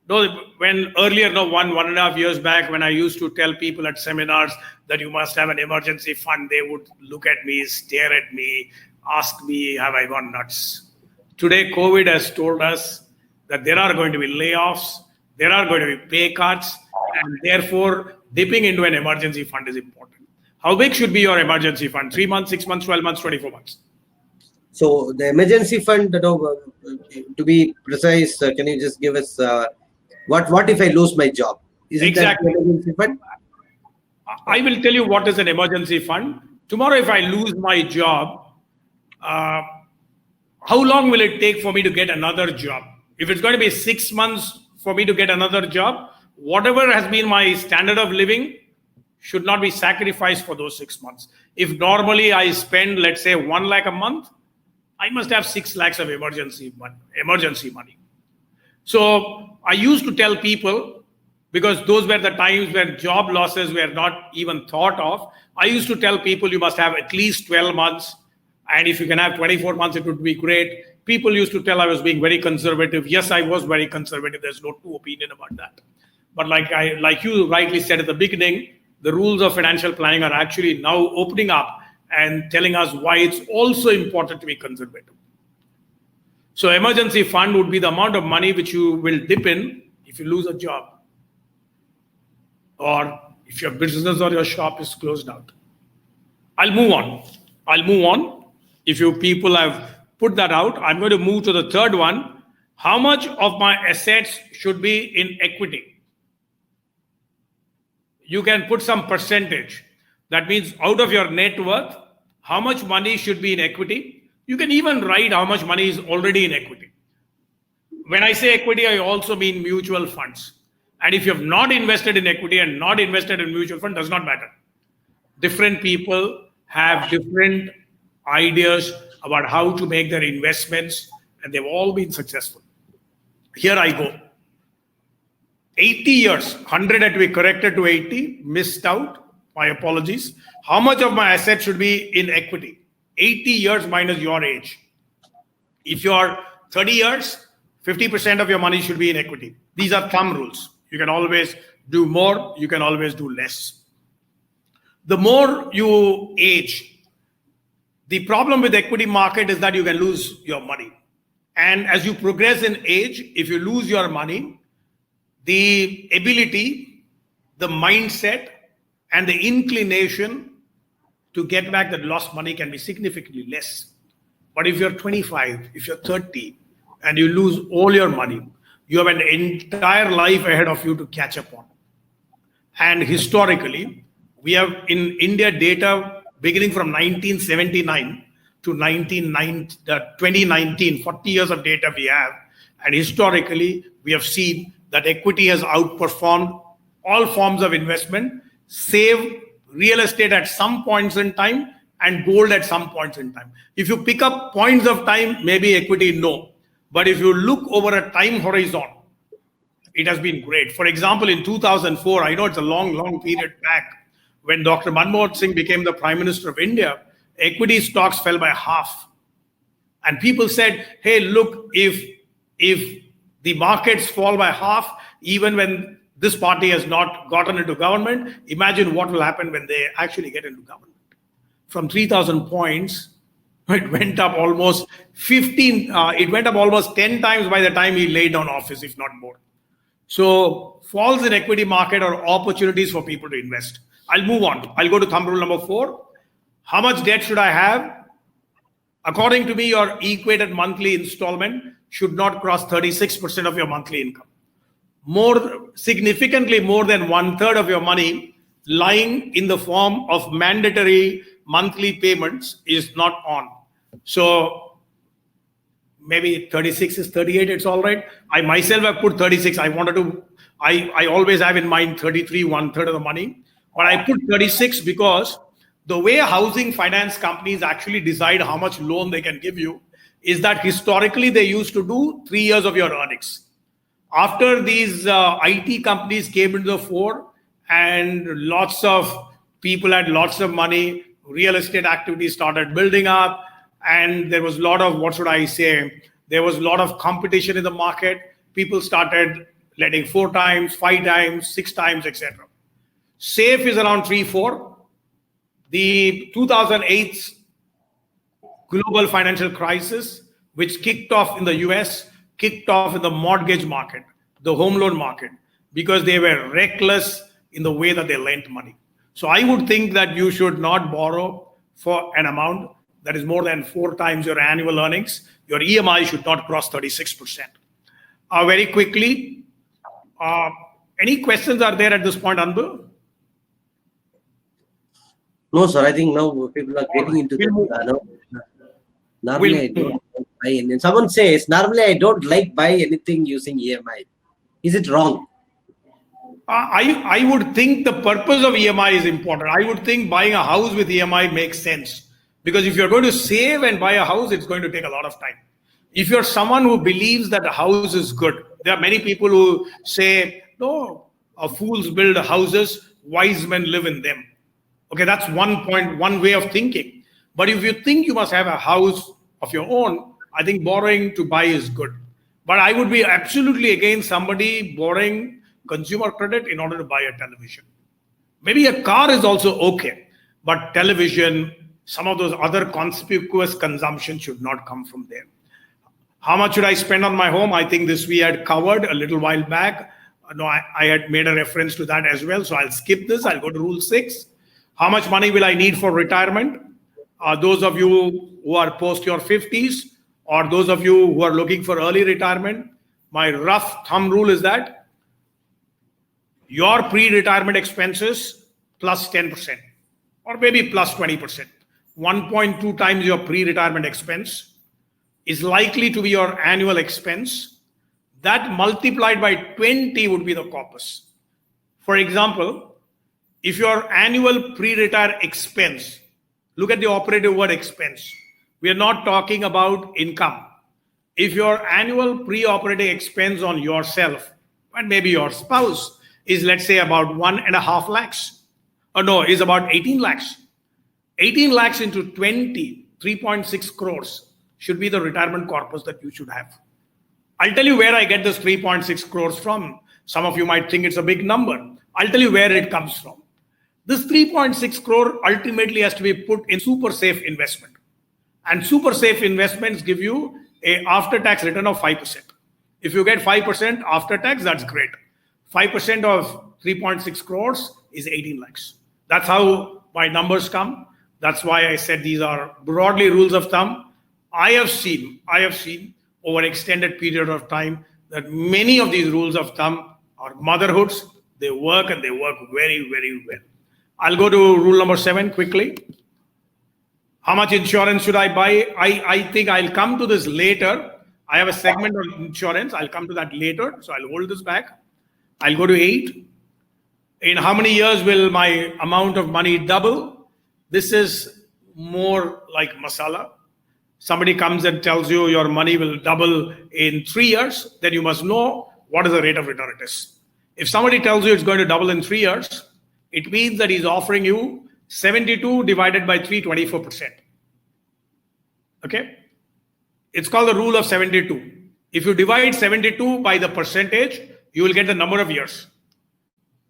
When earlier, 1.5 years back, when I used to tell people at seminars that you must have an emergency fund, they would look at me, stare at me, ask me, have I gone nuts? Today, COVID has told us that there are going to be layoffs, there are going to be pay cuts, and therefore dipping into an emergency fund is important. How big should be your emergency fund? 3 months, 6 months, 12 months, 24 months? So the emergency fund, to be precise, can you just give us what if I lose my job? Is exactly. That an emergency fund? I will tell you what is an emergency fund. Tomorrow, if I lose my job, how long will it take for me to get another job? If it's going to be 6 months for me to get another job, whatever has been my standard of living should not be sacrificed for those 6 months. If normally I spend, let's say, 1 lakh a month, I must have 6 lakhs of emergency money. So I used to tell people, because those were the times when job losses were not even thought of, I used to tell people you must have at least 12 months. And if you can have 24 months, it would be great. People used to tell I was being very conservative. Yes, I was very conservative. There's no two opinion about that. But like you rightly said at the beginning, the rules of financial planning are actually now opening up and telling us why it's also important to be conservative. So emergency fund would be the amount of money which you will dip in if you lose a job, or if your business or your shop is closed out. I'll move on. If you people have put that out, I'm going to move to the third one. How much of my assets should be in equity? You can put some percentage. That means out of your net worth, how much money should be in equity? You can even write how much money is already in equity. When I say equity, I also mean mutual funds. And if you have not invested in equity and not invested in mutual fund, does not matter. Different people have different ideas about how to make their investments, and they've all been successful. Here I go. 80 years, 100 had to be corrected to 80, missed out, my apologies. How much of my assets should be in equity? 80 years minus your age. If you're 30 years, 50% of your money should be in equity. These are thumb rules. You can always do more, you can always do less. The more you age, the problem with the equity market is that you can lose your money. And as you progress in age, if you lose your money, the ability, the mindset, and the inclination to get back that lost money can be significantly less. But if you're 25, if you're 30, and you lose all your money, you have an entire life ahead of you to catch up on. And historically, we have in India data beginning from 1979 to 2019, 40 years of data we have. And historically, we have seen that equity has outperformed all forms of investment, save real estate at some points in time and gold at some points in time. If you pick up points of time, maybe equity, no. But if you look over a time horizon, it has been great. For example, in 2004, I know it's a long period back, when Dr. Manmohan Singh became the Prime Minister of India, equity stocks fell by half. And people said, hey, look, if the markets fall by half, even when this party has not gotten into government, imagine what will happen when they actually get into government. From 3,000 points, it went up almost 10 times by the time he laid down office, if not more. So falls in equity market are opportunities for people to invest. I'll move on. I'll go to thumb rule number 4. How much debt should I have? According to me, your equated monthly installment should not cross 36% of your monthly income. Significantly more than 1/3 of your money lying in the form of mandatory monthly payments is not on. So maybe 36 is 38, it's all right. I myself have put 36. I always have in mind 33, 1/3 of the money. But I put 36 because the way housing finance companies actually decide how much loan they can give you is that historically they used to do 3 years of your earnings. After these IT companies came into the fore and lots of people had lots of money, real estate activity started building up, and there was a lot of, there was a lot of competition in the market. People started letting 4 times, 5 times, 6 times, etc. Safe is around 3-4. The 2008 global financial crisis, which kicked off in the US, kicked off in the mortgage market, the home loan market, because they were reckless in the way that they lent money. So I would think that you should not borrow for an amount that is more than 4 times your annual earnings. Your EMI should not cross 36%. Very quickly, any questions are there at this point, Anbu? No, sir. I think now people are getting into the. Normally, I don't buy anything. Someone says, normally I don't like buy anything using EMI. Is it wrong? I would think the purpose of EMI is important. I would think buying a house with EMI makes sense. Because if you're going to save and buy a house, it's going to take a lot of time. If you're someone who believes that a house is good, there are many people who say, no, fools build houses, wise men live in them. Okay, that's one point, one way of thinking. But if you think you must have a house of your own, I think borrowing to buy is good. But I would be absolutely against somebody borrowing consumer credit in order to buy a television. Maybe a car is also okay, but television, some of those other conspicuous consumption should not come from there. How much should I spend on my home? I think this we had covered a little while back. No, I had made a reference to that as well. So I'll skip this. I'll go to rule 6. How much money will I need for retirement? Those of you who are post your 50s, or those of you who are looking for early retirement, my rough thumb rule is that your pre-retirement expenses plus 10%, or maybe plus 20%. 1.2 times your pre-retirement expense is likely to be your annual expense. That multiplied by 20 would be the corpus. For example, if your annual pre-retire expense, look at the operative word expense. We are not talking about income. If your annual pre-operating expense on yourself and maybe your spouse is, let's say, about 1.5 lakhs, or no, is about 18 lakhs. 18 lakhs into 20, 3.6 crores should be the retirement corpus that you should have. I'll tell you where I get this 3.6 crores from. Some of you might think it's a big number. I'll tell you where it comes from. This 3.6 crore ultimately has to be put in super safe investment. And super safe investments give you a after-tax return of 5%. If you get 5% after tax, that's great. 5% of 3.6 crores is 18 lakhs. That's how my numbers come. That's why I said these are broadly rules of thumb. I have seen over an extended period of time that many of these rules of thumb are motherhoods. They work and they work very, very well. I'll go to rule number 7 quickly. How much insurance should I buy? I think I'll come to this later. I have a segment on insurance. I'll come to that later. So I'll hold this back. I'll go to 8. In how many years will my amount of money double? This is more like masala. Somebody comes and tells you your money will double in 3 years, then you must know what is the rate of return it is. If somebody tells you it's going to double in 3 years, it means that he's offering you 72 divided by 3, 24%. Okay? It's called the rule of 72. If you divide 72 by the percentage, you will get the number of years.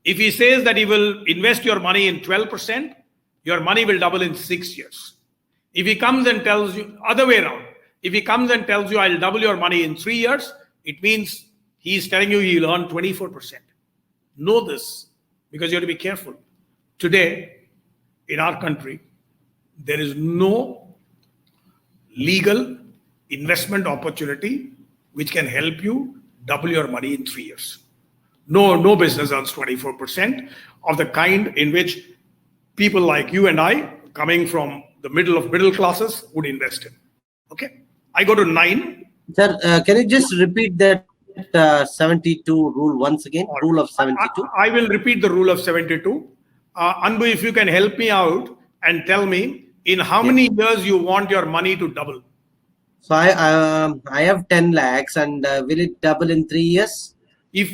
If he says that he will invest your money in 12%, your money will double in 6 years. If he comes and tells you, other way around, if he comes and tells you, I'll double your money in 3 years, it means he's telling you he'll earn 24%. Know this, because you have to be careful. Today, in our country, there is no legal investment opportunity which can help you double your money in 3 years. No business earns 24% of the kind in which people like you and I, coming from the middle classes, would invest in. Okay, I go to 9. Sir, can you just repeat that 72 rule once again? Rule of 72. I will repeat the rule of 72. Anbu, if you can help me out and tell me in how many years you want your money to double. So I have 10 lakhs and will it double in 3 years? If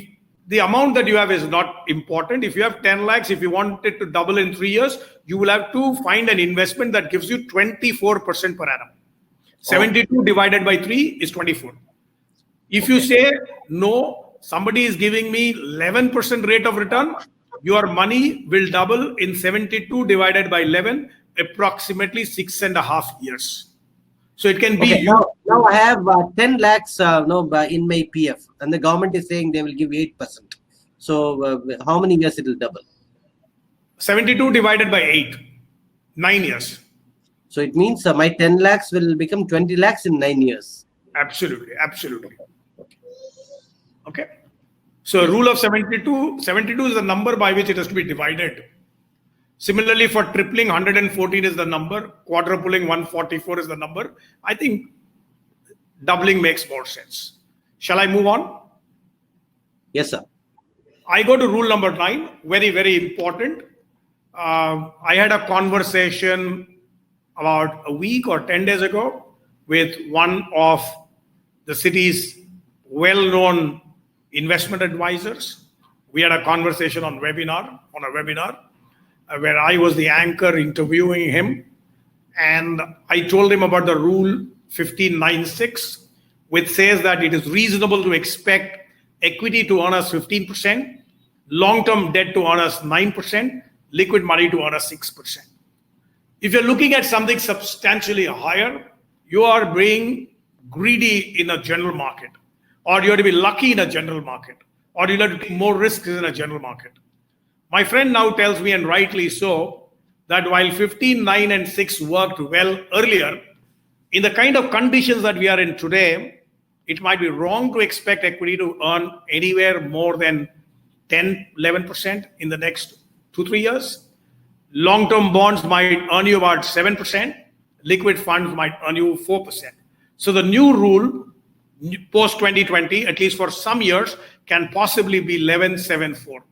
the amount that you have is not important, if you have 10 lakhs, if you want it to double in 3 years, you will have to find an investment that gives you 24% per annum. 72 divided by 3 is 24. If you say, no, somebody is giving me 11% rate of return, your money will double in 72 divided by 11, approximately 6.5 years. So it can be. Okay, now I have 10 lakhs in my PF, and the government is saying they will give 8%. So how many years it will double? 72 divided by 8, 9 years. So it means my 10 lakhs will become 20 lakhs in 9 years. Absolutely. Okay. So rule of 72 is the number by which it has to be divided. Similarly, for tripling, 114 is the number. Quadrupling, 144 is the number. I think doubling makes more sense. Shall I move on? Yes, sir. I go to rule number 9. Very, very important. I had a conversation about a week or 10 days ago with one of the city's well-known investment advisors. We had a conversation on a webinar, where I was the anchor interviewing him. And I told him about the rule 1596, which says that it is reasonable to expect equity to earn us 15%, long-term debt to earn us 9%, liquid money to earn us 6%. If you're looking at something substantially higher, you are being greedy in a general market, or you have to be lucky in a general market, or you'll have to take more risks in a general market. My friend now tells me, and rightly so, that while 15, 9, and 6 worked well earlier, in the kind of conditions that we are in today, it might be wrong to expect equity to earn anywhere more than 10, 11% in the next 2-3 years. Long-term bonds might earn you about 7%. Liquid funds might earn you 4%. So the new rule, post-2020, at least for some years, can possibly be 11.74.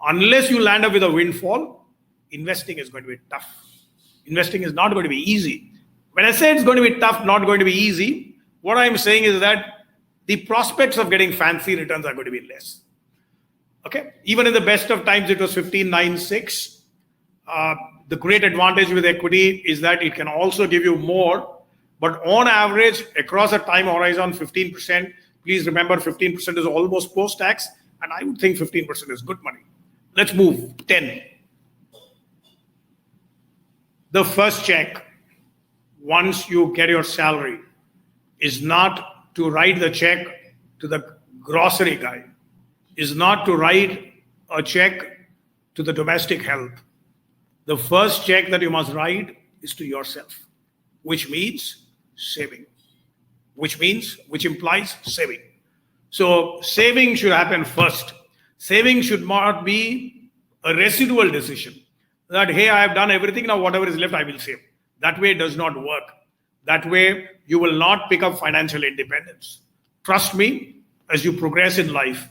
Unless you land up with a windfall, investing is going to be tough. Investing is not going to be easy. When I say it's going to be tough, not going to be easy, what I'm saying is that the prospects of getting fancy returns are going to be less. Okay? Even in the best of times, it was 15.96. The great advantage with equity is that it can also give you more, but on average, across a time horizon, 15% Please remember 15% is almost post-tax, and I would think 15% is good money. Let's move. 10. The first check, once you get your salary, is not to write the check to the grocery guy, is not to write a check to the domestic help. The first check that you must write is to yourself, which means saving, which implies saving. So saving should happen first. Saving should not be a residual decision that, hey, I have done everything, now whatever is left, I will save. That way it does not work. That way you will not pick up financial independence. Trust me, as you progress in life,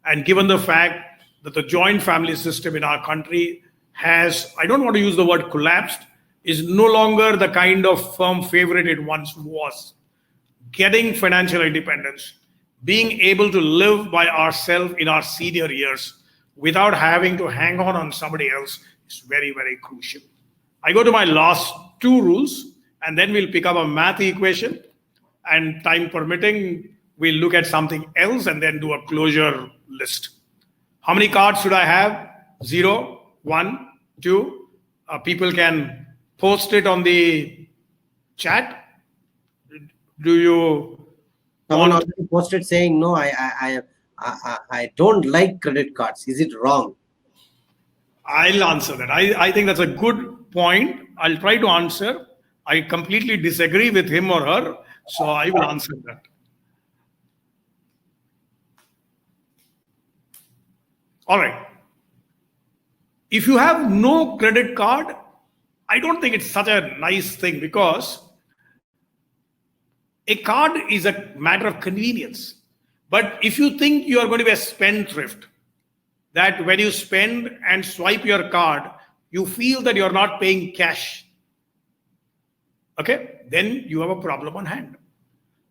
and given the fact that the joint family system in our country has, I don't want to use the word collapsed, is no longer the kind of firm favorite it once was. Getting financial independence, being able to live by ourselves in our senior years without having to hang on somebody else is very, very crucial. I go to my last two rules, and then we'll pick up a math equation, and time permitting, we'll look at something else and then do a closure list. How many cards should I have? 0, 1, 2. People can post it on the chat. Do you? Someone already posted saying, no, I don't like credit cards. Is it wrong? I'll answer that. I think that's a good point. I'll try to answer. I completely disagree with him or her, so I will answer that. All right. If you have no credit card, I don't think it's such a nice thing, because a card is a matter of convenience. But if you think you are going to be a spendthrift, that when you spend and swipe your card, you feel that you're not paying cash, okay, then you have a problem on hand.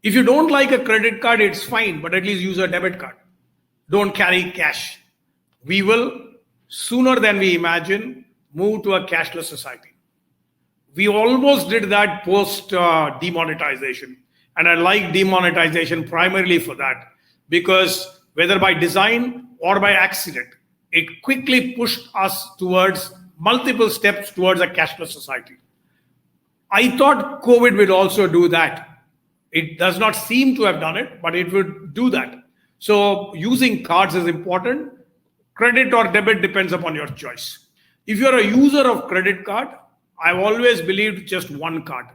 If you don't like a credit card, it's fine, but at least use a debit card. Don't carry cash. We will, sooner than we imagine, move to a cashless society. We almost did that post demonetization. And I like demonetization primarily for that, because whether by design or by accident, it quickly pushed us towards multiple steps towards a cashless society. I thought COVID would also do that. It does not seem to have done it, but it would do that. So using cards is important. Credit or debit depends upon your choice. If you're a user of credit card, I've always believed just one card.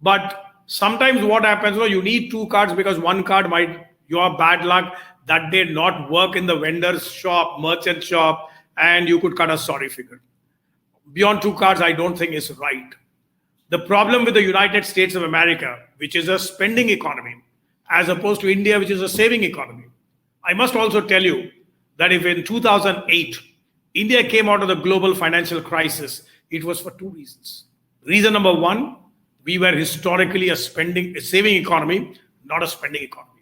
But sometimes what happens, you need two cards because one card might, your bad luck, that day not work in the vendor's shop, merchant shop, and you could cut a sorry figure. Beyond two cards, I don't think is right. The problem with the United States of America, which is a spending economy, as opposed to India, which is a saving economy. I must also tell you that if in 2008, India came out of the global financial crisis, it was for two reasons. Reason number one, we were historically a saving economy, not a spending economy.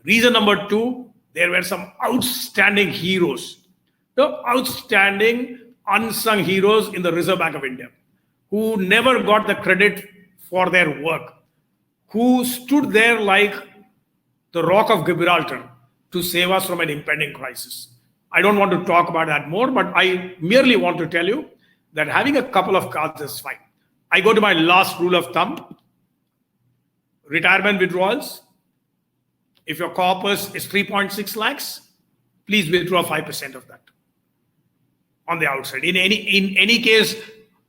Reason number two, there were some outstanding heroes, the outstanding unsung heroes in the Reserve Bank of India, who never got the credit for their work, who stood there like the Rock of Gibraltar to save us from an impending crisis. I don't want to talk about that more, but I merely want to tell you that having a couple of cards is fine. I go to my last rule of thumb. Retirement withdrawals. If your corpus is 3.6 lakhs, please withdraw 5% of that on the outside. In any case,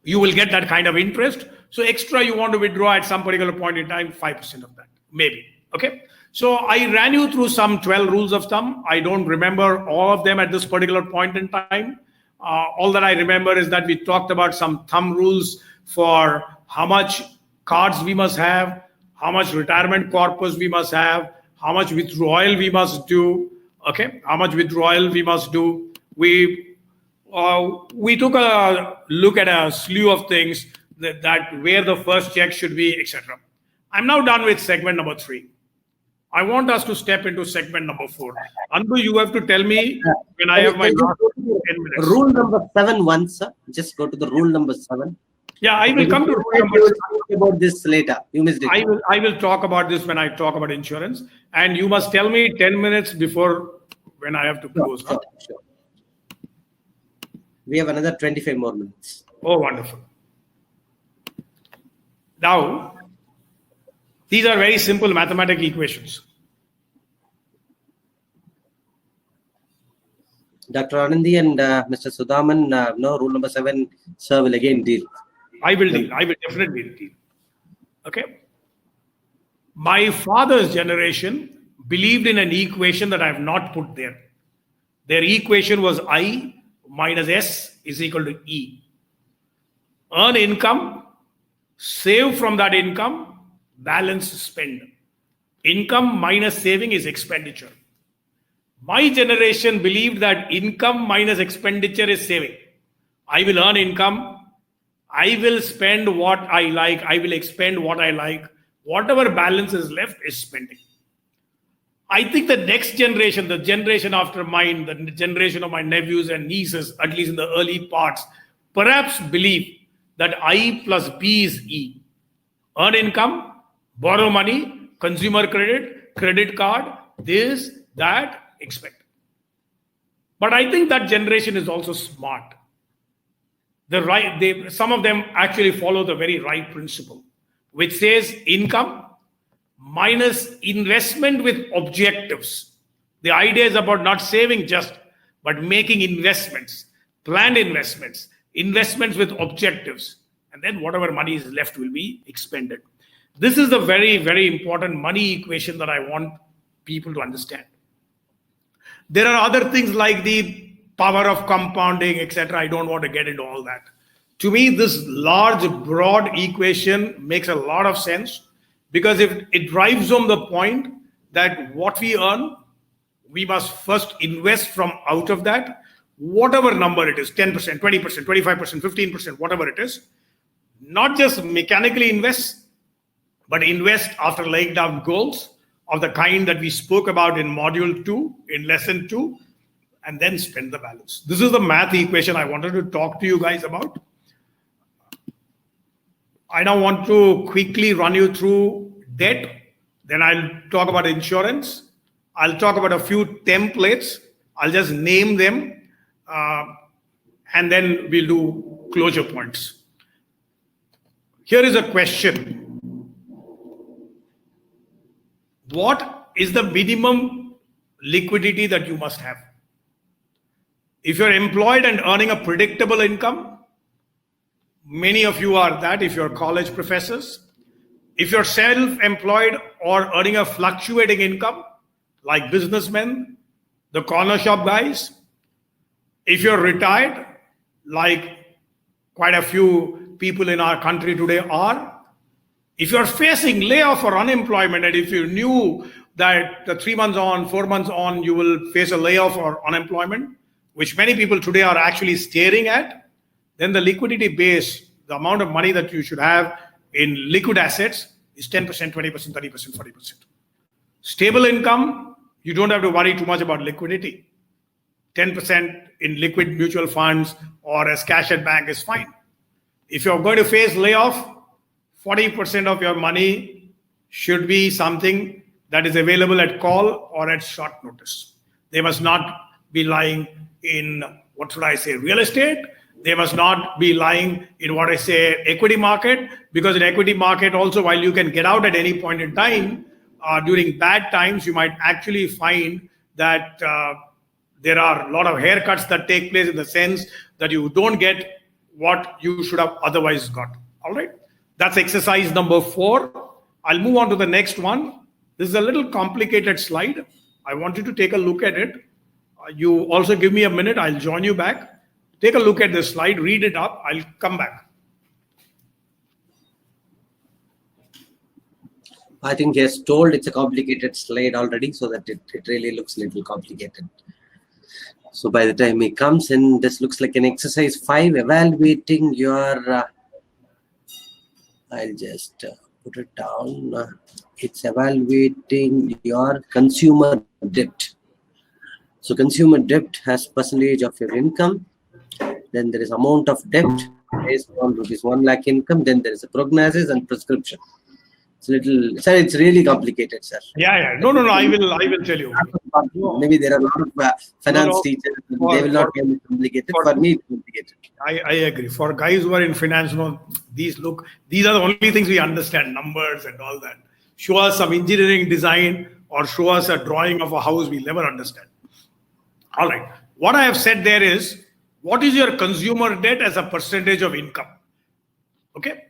you will get that kind of interest. So extra you want to withdraw at some particular point in time, 5% of that, maybe. Okay. So I ran you through some 12 rules of thumb. I don't remember all of them at this particular point in time. All that I remember is that we talked about some thumb rules for how much cards we must have, how much retirement corpus we must have, how much withdrawal we must do. Okay, how much withdrawal we must do. We took a look at a slew of things that where the first check should be, etc. I'm now done with segment number 3. I want us to step into segment number 4. Anbu, you have to tell me when I have my last 10 minutes. Rule number 7 once, sir. Just go to the rule number 7. Yeah, I will come to rule We number. will talk about this later. You missed it. I will talk about this when I talk about insurance, and you must tell me 10 minutes before when I have to close. Huh? Sure. We have another 25 more minutes. Oh, wonderful. Now, these are very simple mathematical equations. Dr. Anandi and Mr. Sudhaman, no, rule number 7, sir will again deal. I will deal. I will definitely deal. Okay. My father's generation believed in an equation that I have not put there. Their equation was I minus S is equal to E. Earn income, save from that income, balance spend. Income minus saving is expenditure. My generation believed that income minus expenditure is saving. I will earn income. I will spend what I like. I will expend what I like. Whatever balance is left is spending. I think the next generation, the generation after mine, the generation of my nephews and nieces, at least in the early parts, perhaps believe that I plus B is E. Earn income, borrow money, consumer credit, credit card, this, that, expect. But I think that generation is also smart. Some of them actually follow the very right principle, which says income minus investment with objectives. The idea is about not saving just, but making investments, planned investments, investments with objectives. And then whatever money is left will be expended. This is the very, very important money equation that I want people to understand. There are other things like the power of compounding, etc. I don't want to get into all that. To me, this large, broad equation makes a lot of sense because if it drives home the point that what we earn, we must first invest from out of that, whatever number it is, 10%, 20%, 25%, 15%, whatever it is, not just mechanically invest, but invest after laying down goals of the kind that we spoke about in module 2, in lesson 2, and then spend the balance. This is the math equation I wanted to talk to you guys about. I now want to quickly run you through debt. Then I'll talk about insurance. I'll talk about a few templates. I'll just name them. And then we'll do closure points. Here is a question. What is the minimum liquidity that you must have? If you're employed and earning a predictable income, many of you are that if you're college professors. If you're self-employed or earning a fluctuating income, like businessmen, the corner shop guys. If you're retired, like quite a few people in our country today are. If you're facing layoff or unemployment, and if you knew that the 3 months on, 4 months on, you will face a layoff or unemployment, which many people today are actually staring at, then the liquidity base, the amount of money that you should have in liquid assets is 10%, 20%, 30%, 40%. Stable income, you don't have to worry too much about liquidity. 10% in liquid mutual funds or as cash at bank is fine. If you're going to face layoff, 40% of your money should be something that is available at call or at short notice. They must not be lying in, what should I say, real estate. They must not be lying in what I say, equity market, because in equity market also, while you can get out at any point in time, during bad times, you might actually find that there are a lot of haircuts that take place in the sense that you don't get what you should have otherwise got. All right. That's exercise number 4. I'll move on to the next one. This is a little complicated slide. I want you to take a look at it. You also give me a minute. I'll join you back. Take a look at this slide. Read it up. I'll come back. I think he has told it's a complicated slide already, so that it really looks a little complicated. So by the time he comes in, this looks like an exercise 5, evaluating your, I'll just put it down. It's evaluating your consumer debt. So consumer debt has percentage of your income. Then there is amount of debt. based on rupees 1 lakh income. Then there is a prognosis and prescription. It's little, sir. It's really complicated, sir. Yeah. No. I will tell you. Maybe there are a lot of finance teachers. They will not find it complicated. For me, it's complicated. I agree. For guys who are in finance, these are the only things we understand, numbers and all that. Show us some engineering design or show us a drawing of a house, we'll never understand. All right. What I have said there is, what is your consumer debt as a percentage of income? Okay.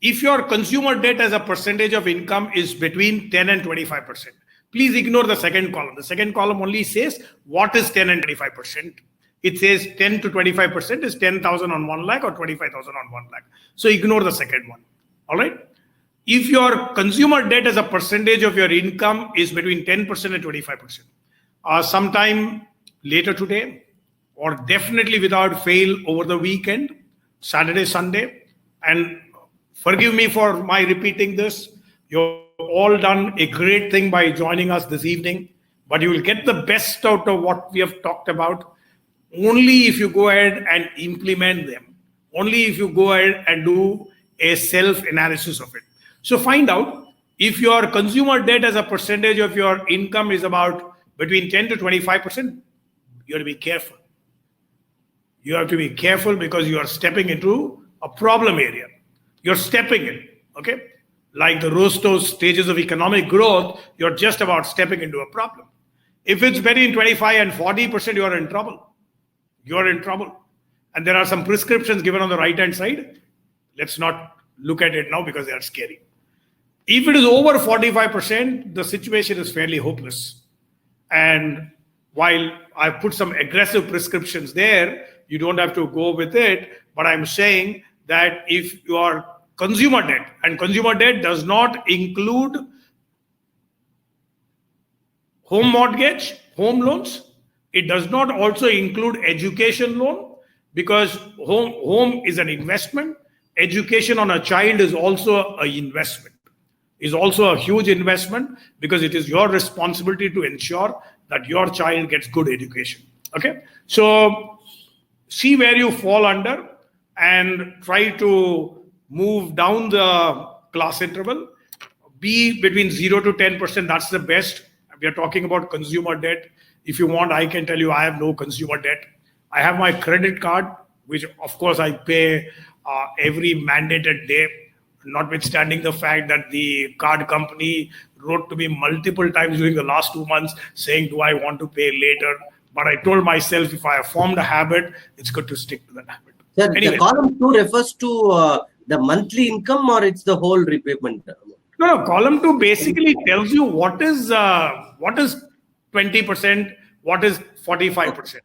If your consumer debt as a percentage of income is between 10 and 25%, please ignore the second column. The second column only says what is 10 and 25%. It says 10 to 25% is 10,000 on 1 lakh or 25,000 on 1 lakh. So ignore the second one. All right. If your consumer debt as a percentage of your income is between 10% and 25%, sometime later today, or definitely without fail over the weekend, Saturday, Sunday, and forgive me for my repeating this, you've all done a great thing by joining us this evening, but you will get the best out of what we have talked about only if you go ahead and implement them, only if you go ahead and do a self-analysis of it. So find out if your consumer debt as a percentage of your income is about between 10 to 25%, you have to be careful. You have to be careful because you are stepping into a problem area. You're stepping in, okay? Like the Rostow's stages of economic growth, you're just about stepping into a problem. If it's between 25 and 40%, you're in trouble. You're in trouble. And there are some prescriptions given on the right-hand side. Let's not look at it now because they are scary. If it is over 45%, the situation is fairly hopeless. And while I put some aggressive prescriptions there, you don't have to go with it. But I'm saying that if your consumer debt, and consumer debt does not include home mortgage, home loans, it does not also include education loan, because home is an investment. Education on a child is also an investment, is also a huge investment, because it is your responsibility to ensure that your child gets good education. Okay, so see where you fall under and try to move down the class interval. Be between 0 to 10%. That's the best. We are talking about consumer debt. If you want, I can tell you I have no consumer debt. I have my credit card, which of course I pay every mandated day, notwithstanding the fact that the card company wrote to me multiple times during the last 2 months saying, do I want to pay later? But I told myself, if I have formed a habit, it's good to stick to that habit. Sir, anyway, the column 2 refers to the monthly income, or it's the whole repayment? No, column 2 basically tells you what is 20%, what is 45%.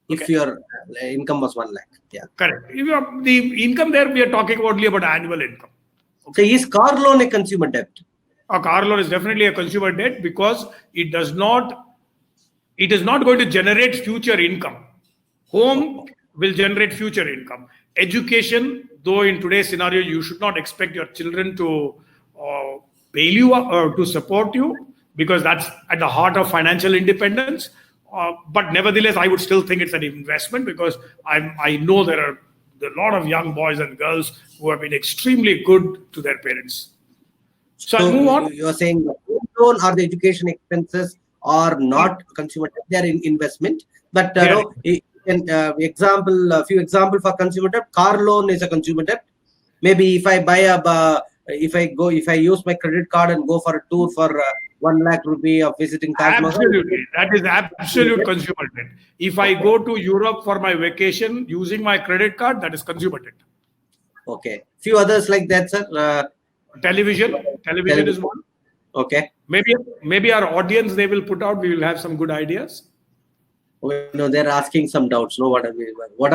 If your income was 1 lakh. Yeah. Correct. If the income there, we are talking only about annual income. Okay. So is car loan a consumer debt? A car loan is definitely a consumer debt because it is not going to generate future income. Home will generate future income. Education, though in today's scenario, you should not expect your children to bail you or to support you, because that's at the heart of financial independence. But nevertheless, I would still think it's an investment, because I know there are a lot of young boys and girls who have been extremely good to their parents. So I'll move on. You're saying the home loan or the education expenses are not consumer debt; they are in investment. But a few examples for consumer debt. Car loan is a consumer debt. Maybe if I buy if I use my credit card and go for a tour for 1 lakh rupee of visiting Taj Mahal. Absolutely, that is absolute consumer debt. If I go to Europe for my vacation using my credit card, that is consumer debt. Okay, few others like that, sir. Television is one. Okay. Maybe our audience, they will put out. We will have some good ideas. No, they're asking some doubts. No, what are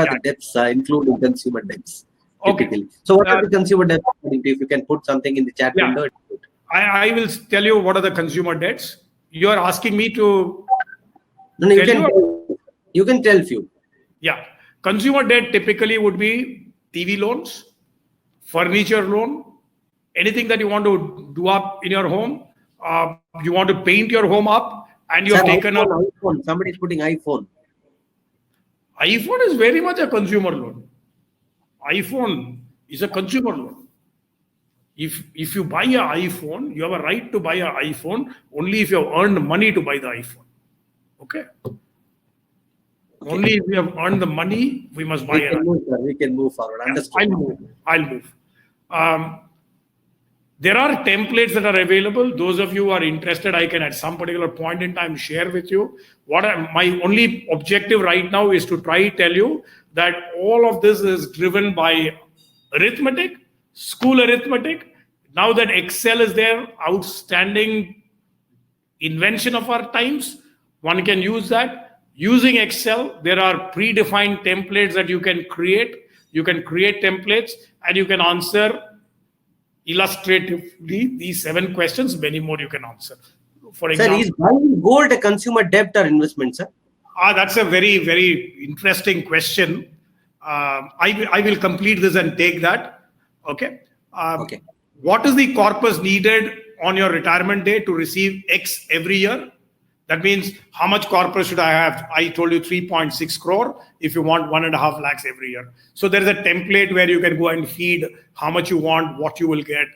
the debts including consumer debts? Typically. Okay. So what are the consumer debts? If you can put something in the chat window. It's good. I will tell you what are the consumer debts. You are asking me to. No, you can tell few. Yeah, consumer debt typically would be TV loans, furniture loan, anything that you want to do up in your home. You want to paint your home up, and you have taken up. iPhone. Somebody is putting iPhone. iPhone is very much a consumer loan. iPhone is a consumer loan. If you buy an iPhone, you have a right to buy an iPhone only if you have earned money to buy the iPhone. Okay? Only if we have earned the money, we must buy an iPhone. We can move forward. Understood. I'll move. There are templates that are available. Those of you who are interested, I can at some particular point in time share with you. My only objective right now is to try tell you that all of this is driven by arithmetic, school arithmetic. Now that Excel is there, outstanding invention of our times, one can use that. Using Excel, there are predefined templates that you can create. You can create templates and you can answer illustratively these 7 questions. Many more you can answer. For example, sir, is buying gold a consumer debt or investment, sir? That's a very, very interesting question. I will complete this and take that. Okay. Okay. What is the corpus needed on your retirement day to receive X every year? That means how much corpus should I have? I told you 3.6 crore if you want 1.5 lakhs every year. So there is a template where you can go and feed how much you want, what you will get.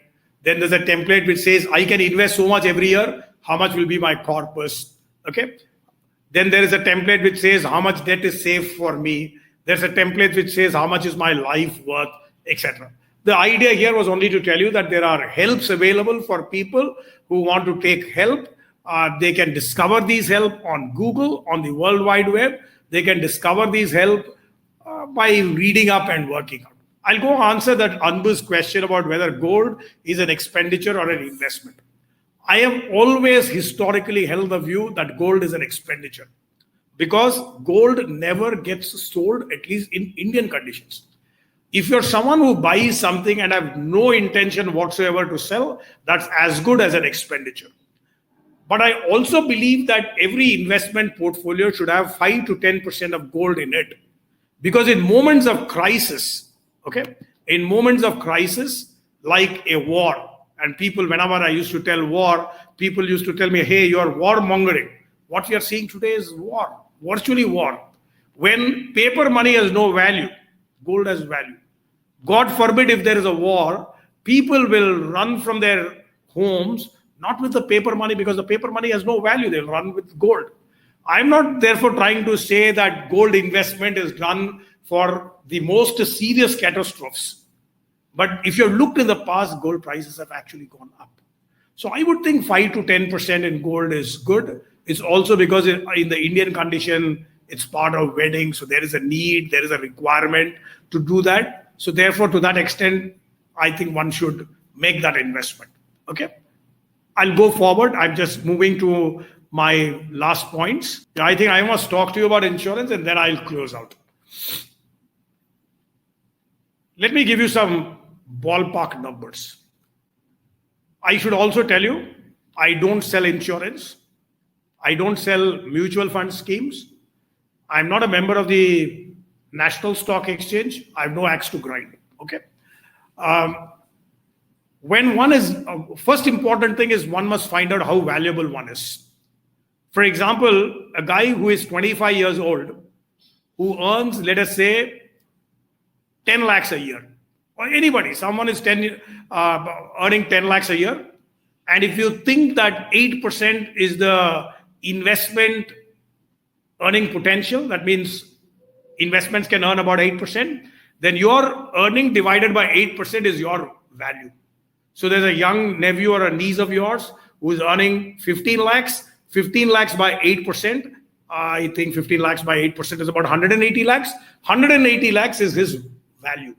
Then there's a template which says I can invest so much every year. How much will be my corpus? Okay. Then there is a template which says how much debt is safe for me. There's a template which says how much is my life worth, etc. The idea here was only to tell you that there are helps available for people who want to take help. They can discover these help on Google, on the World Wide Web. They can discover these help by reading up and working out. I'll go answer that Anbu's question about whether gold is an expenditure or an investment. I have always historically held the view that gold is an expenditure because gold never gets sold, at least in Indian conditions. If you're someone who buys something and have no intention whatsoever to sell, that's as good as an expenditure. But I also believe that every investment portfolio should have 5 to 10% of gold in it. Because in moments of crisis, okay, in moments of crisis, like a war, and people, whenever I used to tell war, people used to tell me, hey, you're warmongering. What we are seeing today is war, virtually war. When paper money has no value, gold has value. God forbid if there is a war, people will run from their homes, not with the paper money, because the paper money has no value. They'll run with gold. I'm not therefore trying to say that gold investment is done for the most serious catastrophes. But if you've looked in the past, gold prices have actually gone up. So I would think 5 to 10% in gold is good. It's also because in the Indian condition, it's part of wedding. So there is a need, there is a requirement to do that. So therefore, to that extent, I think one should make that investment. Okay. I'll go forward. I'm just moving to my last points. I think I must talk to you about insurance and then I'll close out. Let me give you some ballpark numbers. I should also tell you, I don't sell insurance. I don't sell mutual fund schemes. I'm not a member of the National Stock Exchange. I have no axe to grind. Okay. When one is, first important thing is one must find out how valuable one is. For example, a guy who is 25 years old, who earns, let us say, 10 lakhs a year, or anybody, someone is earning 10 lakhs a year. And if you think that 8% is the investment earning potential, that means investments can earn about 8%, then your earning divided by 8% is your value. So there's a young nephew or a niece of yours who is earning 15 lakhs, 15 lakhs by 8%. I think 15 lakhs by 8% is about 180 lakhs. 180 lakhs is his value.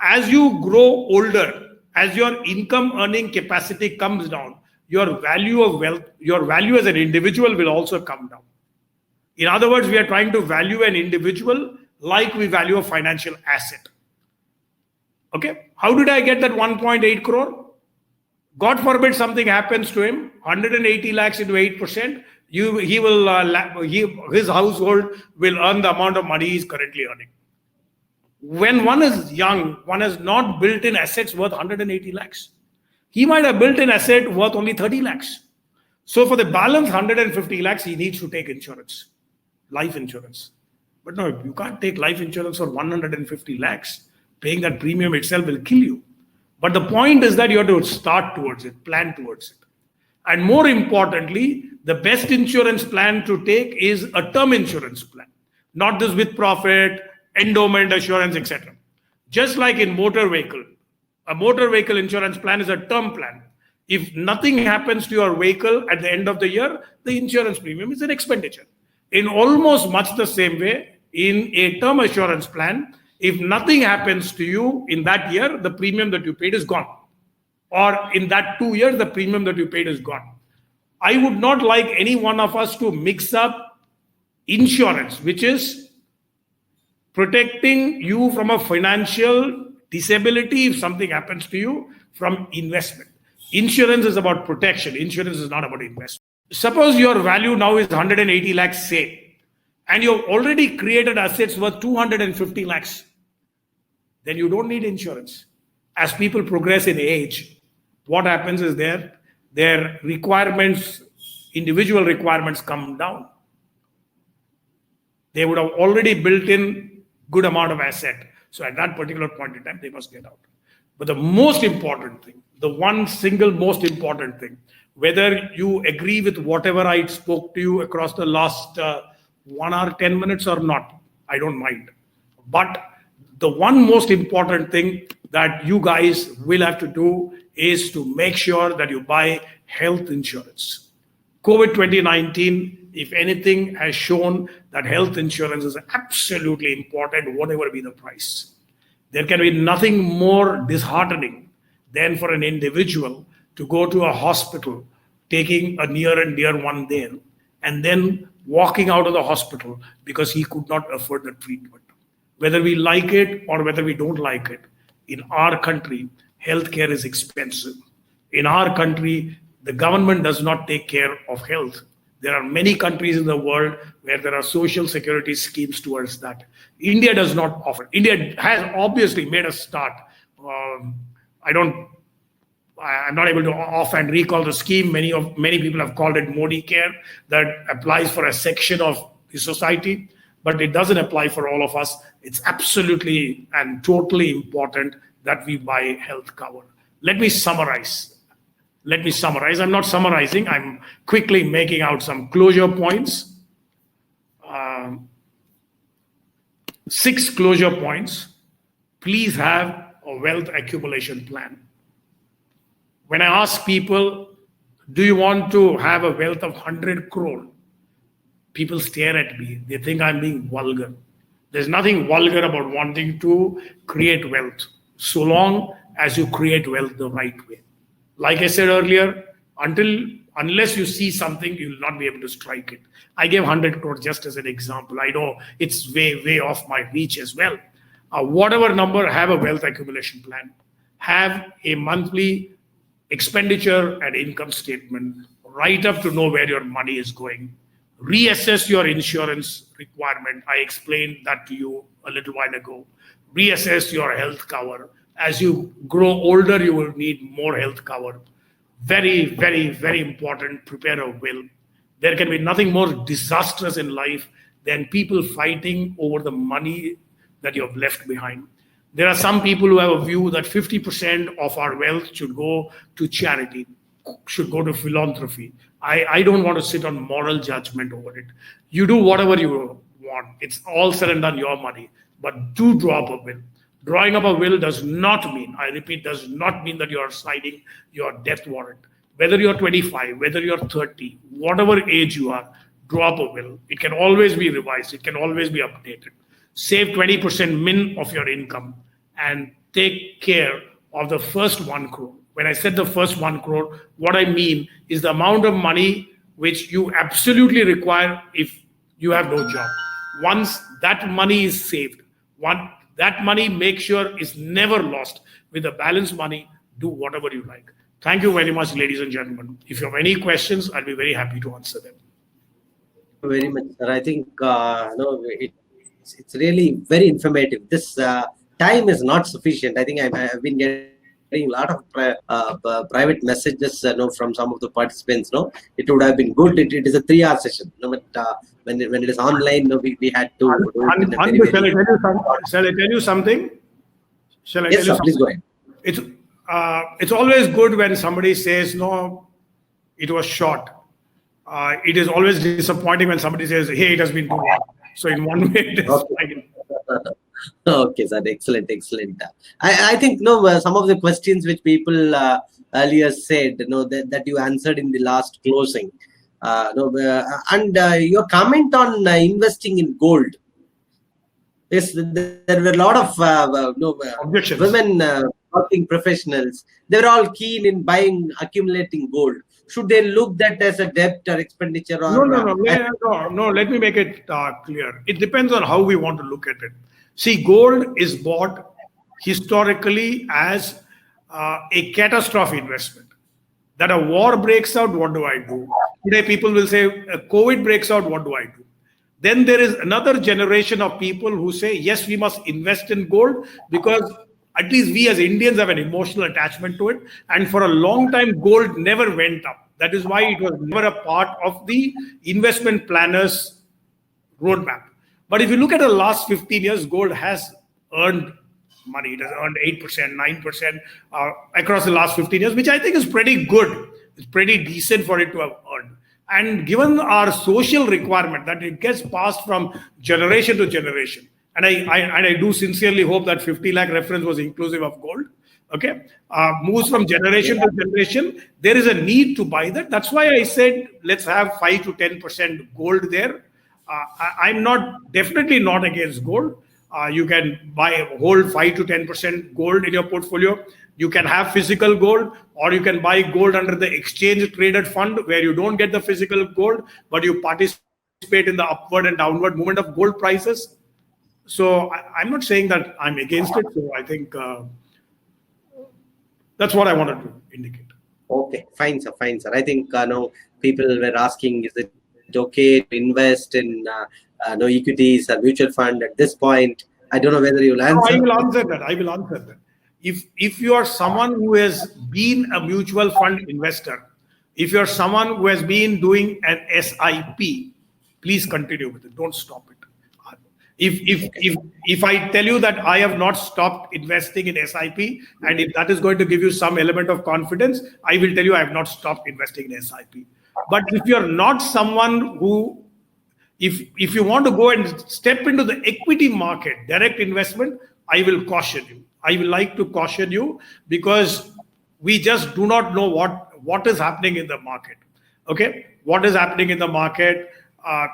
As you grow older, as your income earning capacity comes down, your value of wealth, your value as an individual will also come down. In other words, we are trying to value an individual like we value a financial asset. Okay. How did I get that 1.8 crore? God forbid something happens to him, 180 lakhs into 8%, his household will earn the amount of money he's currently earning. When one is young, one has not built in assets worth 180 lakhs. He might have built an asset worth only 30 lakhs. So for the balance 150 lakhs, he needs to take insurance, life insurance. But no, you can't take life insurance for 150 lakhs. Paying that premium itself will kill you. But the point is that you have to start towards it, plan towards it. And more importantly, the best insurance plan to take is a term insurance plan, not this with profit, endowment assurance, etc. Just like in motor vehicle, a motor vehicle insurance plan is a term plan. If nothing happens to your vehicle at the end of the year, the insurance premium is an expenditure. In almost much the same way, in a term assurance plan, if nothing happens to you in that year, the premium that you paid is gone. Or in that 2 years, the premium that you paid is gone. I would not like any one of us to mix up insurance, which is protecting you from a financial disability if something happens to you, from investment. Insurance is about protection. Insurance is not about investment. Suppose your value now is 180 lakhs, say, and you've already created assets worth 250 lakhs. Then you don't need insurance. As people progress in age, what happens is their requirements, individual requirements come down. They would have already built in good amount of asset. So at that particular point in time, they must get out. But the most important thing, the one single most important thing, whether you agree with whatever I spoke to you across the last 1 hour, 10 minutes or not, I don't mind. But the one most important thing that you guys will have to do is to make sure that you buy health insurance. COVID 2019, if anything, has shown that health insurance is absolutely important, whatever be the price. There can be nothing more disheartening than for an individual to go to a hospital, taking a near and dear one there, and then walking out of the hospital because he could not afford the treatment. Whether we like it or whether we don't like it, in our country, healthcare is expensive. In our country, the government does not take care of health. There are many countries in the world where there are social security schemes towards that. India does not offer. India has obviously made a start. I'm not able to offhand recall the scheme. Many people have called it Modi Care, that applies for a section of the society, but it doesn't apply for all of us. It's absolutely and totally important that we buy health cover. Let me summarize. I'm not summarizing. I'm quickly making out some closure points. 6 closure points. Please have a wealth accumulation plan. When I ask people, do you want to have a wealth of 100 crore? People stare at me. They think I'm being vulgar. There's nothing vulgar about wanting to create wealth, so long as you create wealth the right way. Like I said earlier, unless you see something, you will not be able to strike it. I gave 100 crore just as an example. I know it's way off my reach as well. Whatever number, have a wealth accumulation plan. Have a monthly expenditure and income statement. Write up to know where your money is going. Reassess your insurance requirement. I explained that to you a little while ago. Reassess your health cover. As you grow older, you will need more health cover. Very important. Prepare a will. There can be nothing more disastrous in life than people fighting over the money that you have left behind. There are some people who have a view that 50% of our wealth should go to charity, should go to philanthropy. I don't want to sit on moral judgment over it. You do whatever you want. It's all said and done, your money. But do draw up a will. Drawing up a will does not mean, I repeat, does not mean that you are signing your death warrant. Whether you're 25, whether you're 30, whatever age you are, draw up a will. It can always be revised. It can always be updated. Save 20% min of your income and take care of the first 1 crore. When I said the first 1 crore, what I mean is the amount of money which you absolutely require if you have no job. Once that money is saved, that money, make sure, is never lost. With the balance money, do whatever you like. Thank you very much, ladies and gentlemen. If you have any questions, I'll be very happy to answer them. Very much, sir. I think it's really very informative. This time is not sufficient. I think I've been getting getting a lot of private messages from some of the participants. It would have been good. It is a 3-hour session. But when it is online, we had to do it in a very, very... Shall I tell you something? Shall I Yes, tell you sir. Please go ahead. It's always good when somebody says, no, it was short. It is always disappointing when somebody says, hey, it has been too long. So in one way, it is fine. Okay, sir. Excellent. I think some of the questions which people earlier said, that you answered in the last closing. And your comment on investing in gold. Yes, there were a lot of women working professionals. They were all keen in accumulating gold. Should they look that as a debt or expenditure? Or No. Let me make it clear. It depends on how we want to look at it. See, gold is bought historically as a catastrophe investment. That a war breaks out, what do I do? Today, people will say, COVID breaks out, what do I do? Then there is another generation of people who say, yes, we must invest in gold because at least we as Indians have an emotional attachment to it. And for a long time, gold never went up. That is why it was never a part of the investment planners' roadmap. But if you look at the last 15 years, gold has earned money. It has earned 8%, 9% across the last 15 years, which I think is pretty good. It's pretty decent for it to have earned. And given our social requirement that it gets passed from generation to generation, and I do sincerely hope that 50 lakh reference was inclusive of gold, okay, moves from generation to generation, there is a need to buy that. That's why I said, let's have 5 to 10% gold there. I'm definitely not against gold. You can hold 5 to 10% gold in your portfolio. You can have physical gold, or you can buy gold under the exchange traded fund where you don't get the physical gold, but you participate in the upward and downward movement of gold prices. So I'm not saying that I'm against it. So I think that's what I wanted to indicate. Okay, fine, sir. I think people were asking, is it okay to invest in equities or mutual fund at this point? I don't know whether you'll answer. I will answer that. If you are someone who has been a mutual fund investor, if you're someone who has been doing an SIP, please continue with it. Don't stop it. If I tell you that I have not stopped investing in SIP, and if that is going to give you some element of confidence, I will tell you I have not stopped investing in SIP. But if you're not someone who, if you want to go and step into the equity market, direct investment, I will caution you. I will like to caution you because we just do not know what is happening in the market. Okay, what is happening in the market?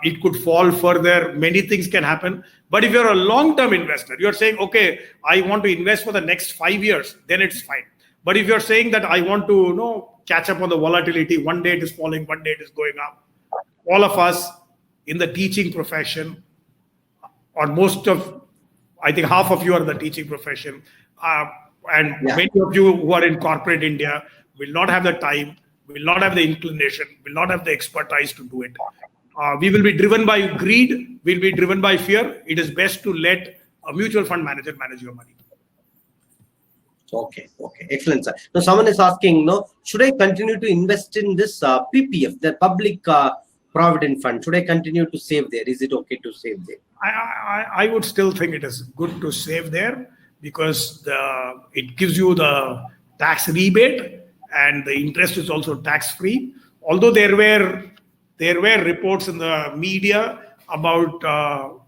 It could fall further. Many things can happen. But if you're a long-term investor, you're saying, okay, I want to invest for the next 5 years, then it's fine. But if you're saying that I want to catch up on the volatility, one day it is falling, one day it is going up. All of us in the teaching profession, or I think half of you are in the teaching profession, and many of you who are in corporate India will not have the time, will not have the inclination, will not have the expertise to do it. We will be driven by greed, we'll be driven by fear. It is best to let a mutual fund manager manage your money. Okay. Excellent, sir. Now, someone is asking, should I continue to invest in this PPF, the public provident fund? Should I continue to save there? Is it okay to save there? I would still think it is good to save there because it gives you the tax rebate and the interest is also tax free. Although there were reports in the media about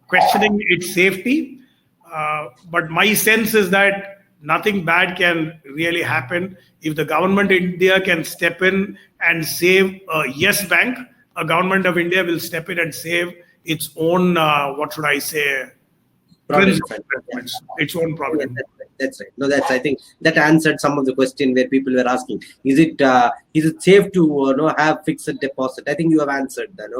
questioning its safety, but my sense is that nothing bad can really happen if the government of India can step in and save a Yes Bank. A government of India will step in and save its own, its own problem. That's right. No, I think that answered some of the question where people were asking, is it safe to have fixed deposit? I think you have answered that.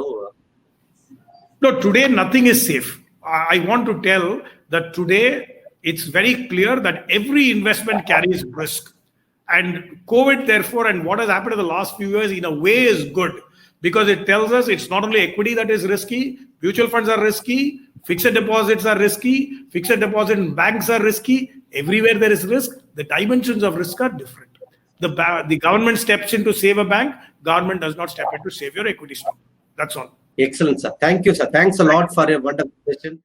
No, today nothing is safe. I want to tell that today it's very clear that every investment carries risk. And COVID, therefore, and what has happened in the last few years, in a way, is good because it tells us it's not only equity that is risky, mutual funds are risky, Fixed deposits are risky. Fixed deposit in banks are risky. Everywhere there is risk. The dimensions of risk are different. The government steps in to save a bank. Government does not step in to save your equity stock. That's all. Excellent, sir. Thank you, sir. Thanks a lot for your wonderful question.